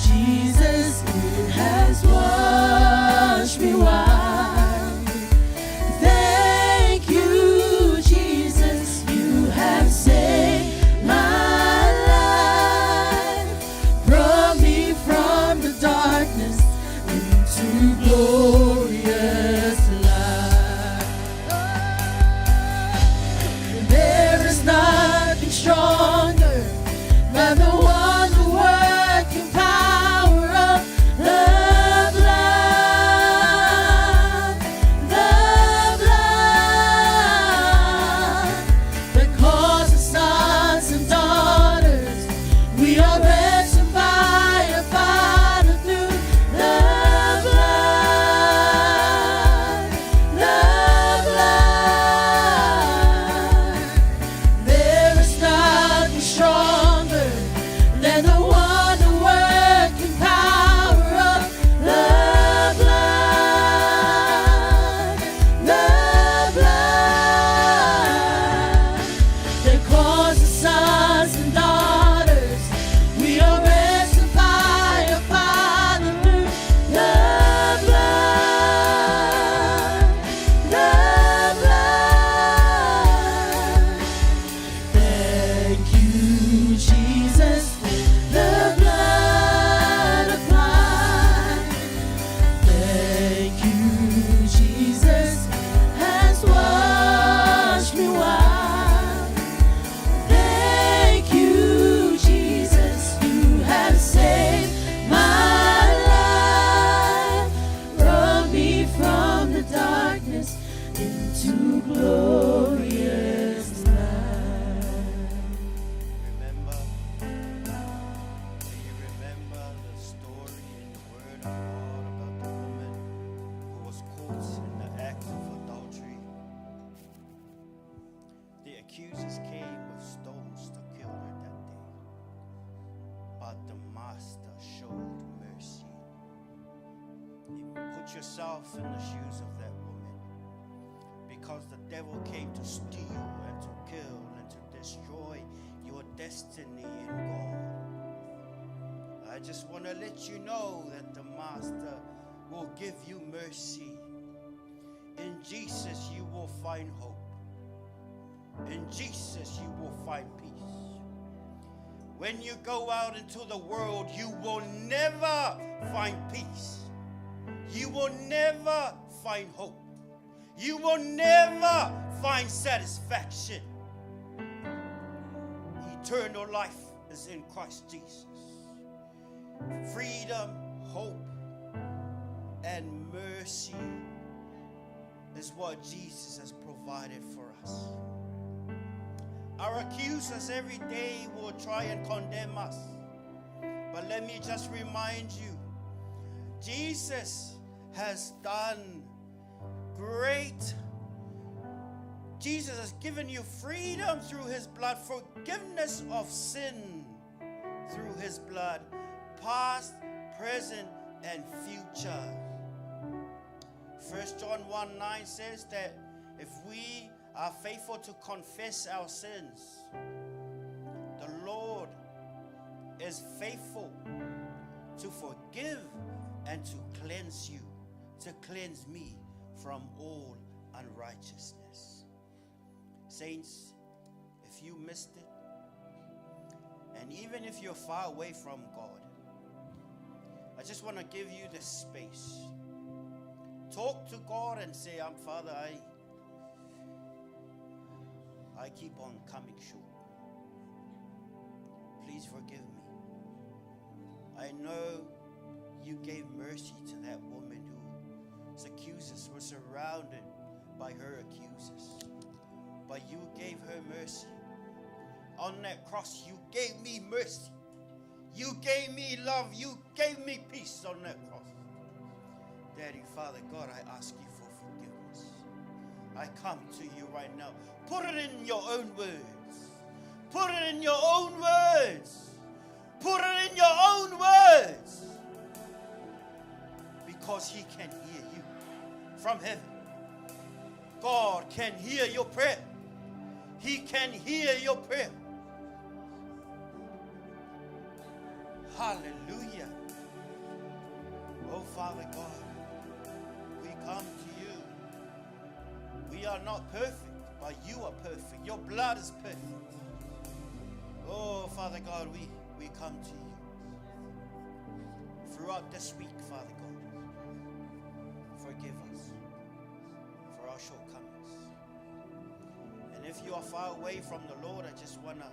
Jesus, it has washed me white. Thank you, Jesus, you have saved my life, brought me from the darkness into glorious light. There is nothing stronger than the wonder working power of the blood, that causes sons and daughters. We are ransomed by a Father through the blood, There is nothing stronger than the wonder working power of the blood, that causes sons and daughters. We are ransomed by a Father through the blood, Thank you, Jesus, the blood applied. Thank you, Jesus, has washed me white. master showed mercy. You put yourself in the shoes of that woman, because the devil came to steal and to kill and to destroy your destiny in God. I just want to let you know that the master will give you mercy. In Jesus you will find hope. In Jesus you will find peace. When you go out into the world, you will never find peace. You will never find hope. You will never find satisfaction. Eternal life is in Christ Jesus. Freedom, hope, and mercy is what Jesus has provided for us. Our accusers every day will try and condemn us. But let me just remind you, Jesus has done great. Jesus has given you freedom through his blood, forgiveness of sin through his blood, past, present, and future. 1 John 1:9 says that if we are faithful to confess our sins, the Lord is faithful to forgive and to cleanse you, to cleanse me from all unrighteousness. Saints, if you missed it, and even if you're far away from God, I just want to give you this space. Talk to God and say, Father, I keep on coming short. Please forgive me. I know you gave mercy to that woman whose accusers were surrounded by her accusers. But you gave her mercy. On that cross, you gave me mercy. You gave me love. You gave me peace on that cross. Daddy, Father God, I ask you for forgiveness. I come to you right now. Put it in your own words. Put it in your own words. Put it in your own words. Because he can hear you from heaven. God can hear your prayer. He can hear your prayer. Hallelujah. Oh, Father God, we come to you. We are not perfect, but you are perfect. Your blood is perfect. Oh, Father God, we come to you. Throughout this week, Father God, forgive us for our shortcomings. And if you are far away from the Lord, I just want to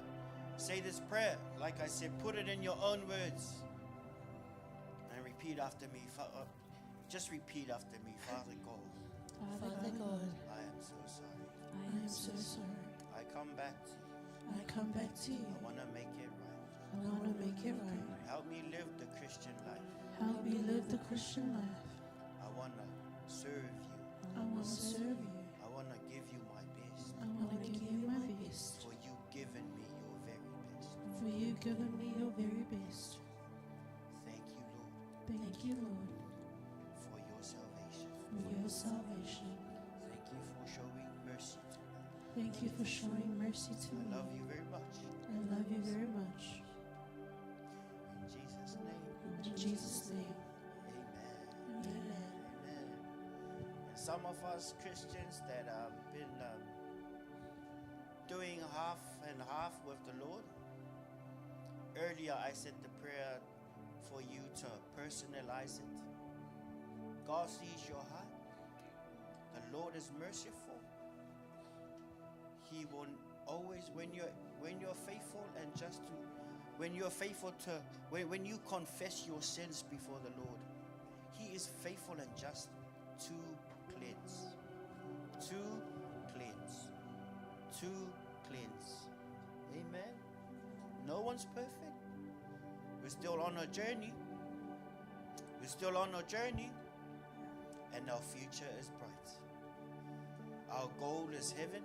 say this prayer. Like I said, put it in your own words. And repeat after me. Just repeat after me. Father God, Father God, I am so sorry. I am so sorry. I come back to you. I come back to you. I want to make it right. I want to make it right. Help me live the Christian life. Help me live the Christian life. I want to serve you. I want to serve you. I want to give you my best. I want to give you my best. For you given me your very best. For you giving me your very best. Thank you, Lord, Thank you, Lord, for your salvation. for your salvation. Thank you for showing mercy to me. Thank you for showing mercy to I me. love you very much. I love you very much. In Jesus' name, In Jesus' name, amen. amen. Amen. And some of us Christians that have been doing half and half with the Lord. Earlier I said the prayer for you to personalize it. God sees your heart. The Lord is merciful. He will always, when you're faithful and just to, when you're faithful to, when you confess your sins before the Lord, He is faithful and just to cleanse. To cleanse. To cleanse. Amen. No one's perfect. We're still on a journey. We're still on a journey. And our future is bright. Our goal is heaven,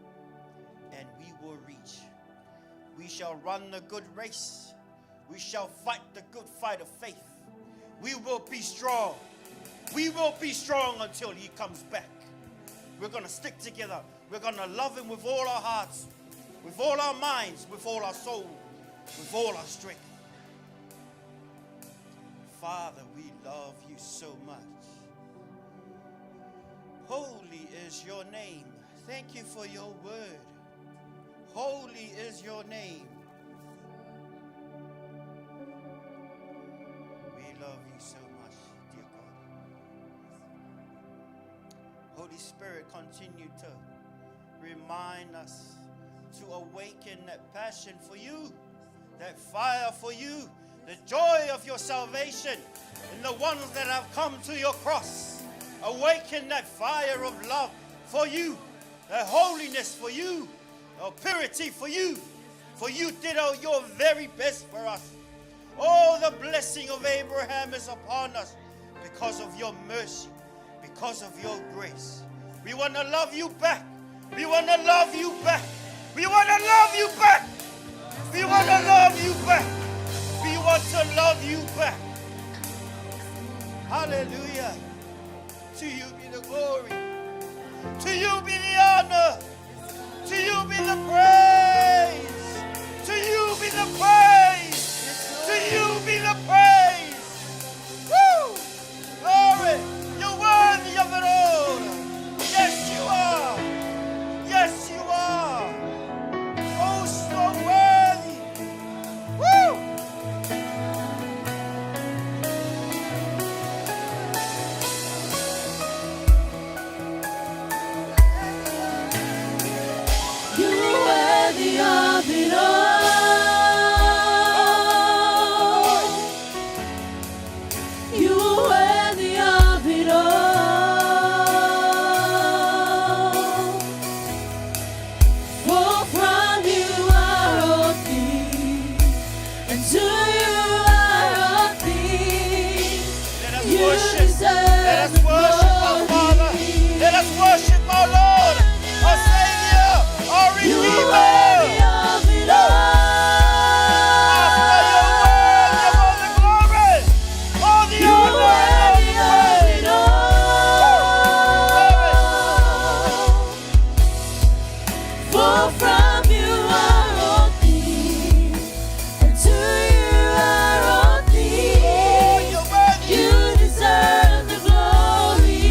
and we will reach. We shall run the good race. We shall fight the good fight of faith. We will be strong. We will be strong until he comes back. We're going to stick together. We're going to love him with all our hearts, with all our minds, with all our soul, with all our strength. Father, we love you so much. Holy is your name. Thank you for your word. Holy is your name. We love you so much, dear God. Holy Spirit, continue to remind us to awaken that passion for you, that fire for you, the joy of your salvation, and the ones that have come to your cross. Awaken that fire of love for you, that holiness for you, the purity for you. For you did all your very best for us. Oh, the blessing of Abraham is upon us because of your mercy, because of your grace. We want to love you back. We want to love you back. We want to love you back. We want to love you back. We want to love you back. Hallelujah. To you be the glory. To you be the honor. To you be the praise. To you be the praise. To you be the praise. Woo! Glory. You're worthy of it all. Yes, you are. Yes, you are. Oh, so worthy. Woo! You're worthy of it all. You're worthy of it all. For from you are all things, and to you are all things. Let us You worship. deserve Let us the worship our Father. glory. Let us worship our Lord, our Savior, our You're Redeemer. worthy of it all. Master, you're worthy of all the glory, all the You're honor, and worthy all of the it praise. all. For from you are all things, and to you are all Oh, things. you're worthy. You deserve the glory.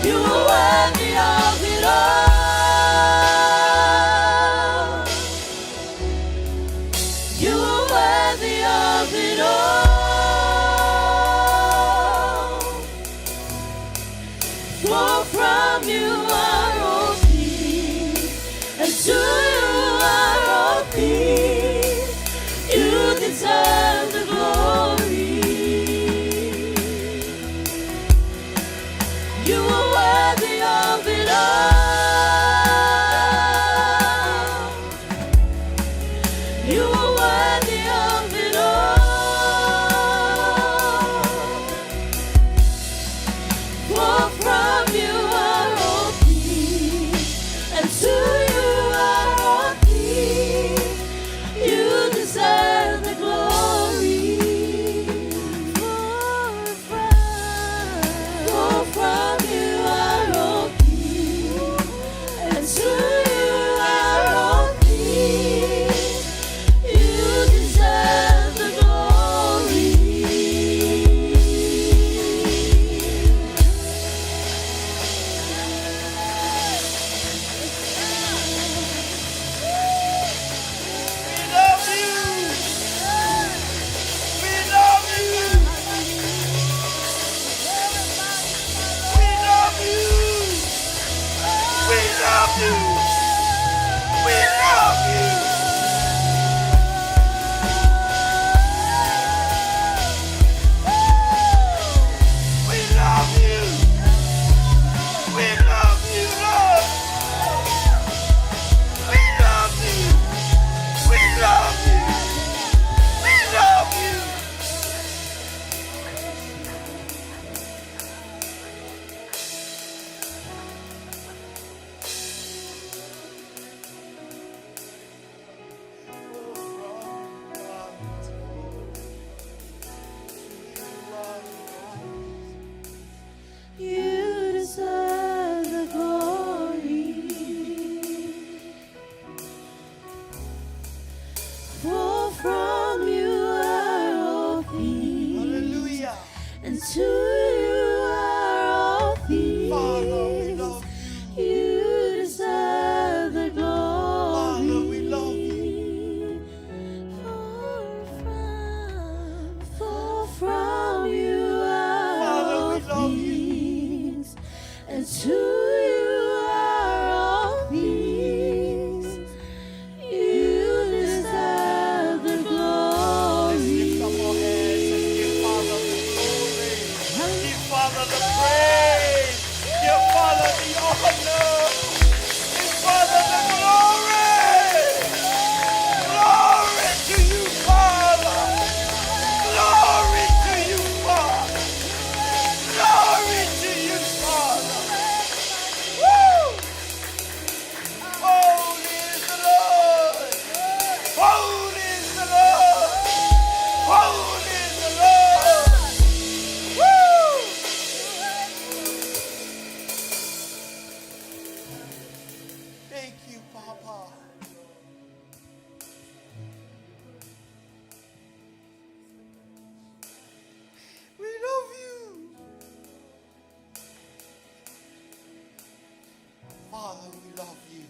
You are worthy of it all. You are worthy of it all. For from you are all things, and to you are all things. You deserve the glory. You are worthy of it all. You are worthy of it all. For from you are all things, and to you are all things. You deserve the glory. For from you are all things, and to you are all things. You deserve the glory. You deserve the glory. For from you are all things, Hallelujah. and to you are all things. Father, we love you. You deserve the glory. Father, we love you. For from you are Father, we all love you. things, and to you are all things. You deserve the Let's glory. lift up our hands and give Father the glory. Give Father the praise. Give Father the honor. Give Father the glory. Glory to you, Father. Glory to you, Father. Glory to you, Father. Woo! Holy is the Lord. Holy is the Lord. Holy is the Lord. Woo! Thank you, Papa. We love you. Father, we love you.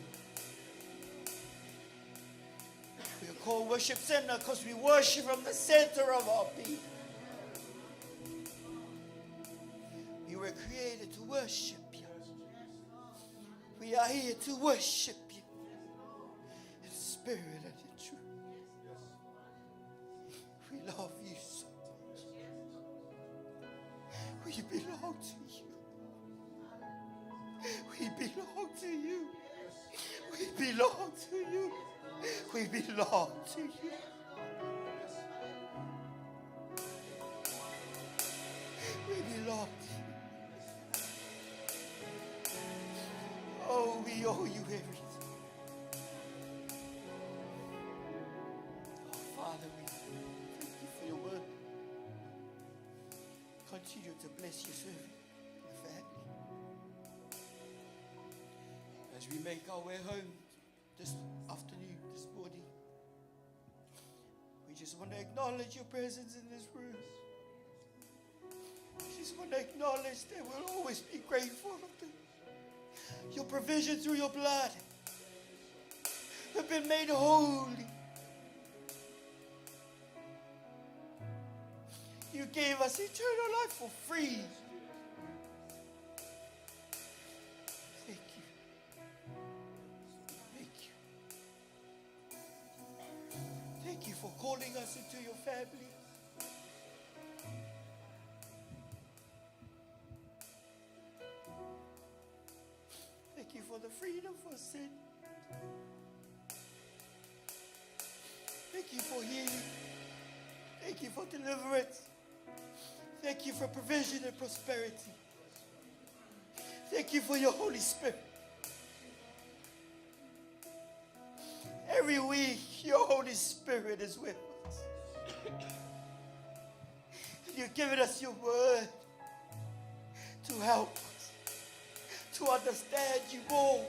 We are called Worship Center because we worship from the center of our being. We were created to worship you. We are here to worship you in spirit and in truth. We love you so much. We belong to you. We belong to you. We belong to you. We belong to you. We belong to you. Oh, we owe you everything. Oh, Father, we thank you for your word. Continue to bless your servant, your family. As we make our way home this afternoon, this morning, we just want to acknowledge your presence in this room. We just want to acknowledge that we'll always be grateful of your provision through your blood. We've been made holy. You gave us eternal life for free. Thank you. Thank you. Thank you for calling us into your family. Thank you for the freedom for sin. Thank you for healing. Thank you for deliverance. Thank you for provision and prosperity. Thank you for your Holy Spirit. Every week, your Holy Spirit is with us. You've given us your word to help us, to understand you more.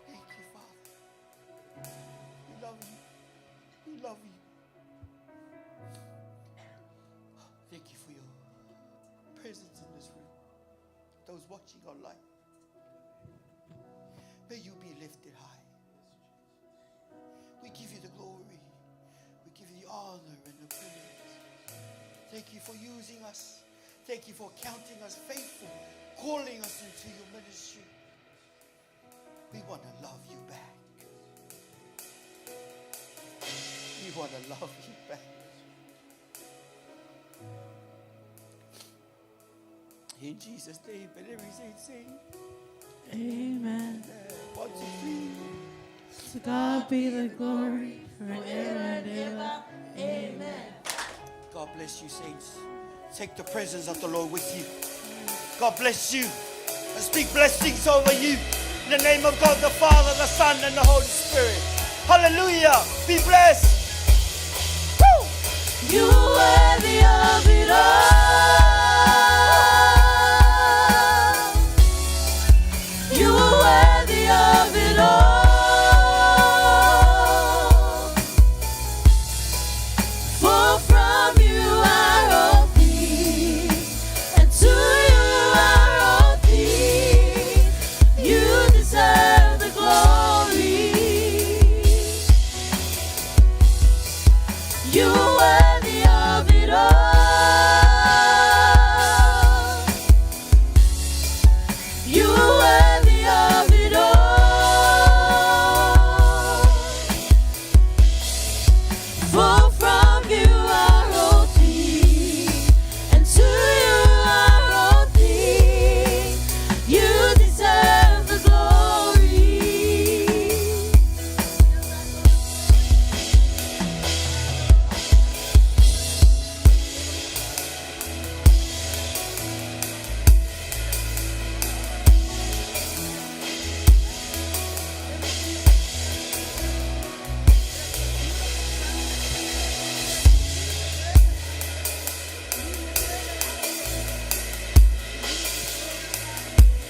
Thank you, Father. We love you. We love you. Thank you for your presence in this room. Those watching online, may you be lifted high. We give you the glory. We give you the honor and the praise. Thank you for using us. Thank you for counting us faithful, calling us into your ministry. We want to love you back. We want to love you back. In Jesus' name, and every saint say, Amen. 1, 2, 3. To God be the glory forever and ever. Amen. God bless you, saints. Take the presence of the Lord with you. God bless you. I speak blessings over you. In the name of God the Father, the Son, and the Holy Spirit. Hallelujah. Be blessed. Woo! You are worthy of it all. You are worthy of it all. For from you are all things, and to you are all things. You deserve the glory. You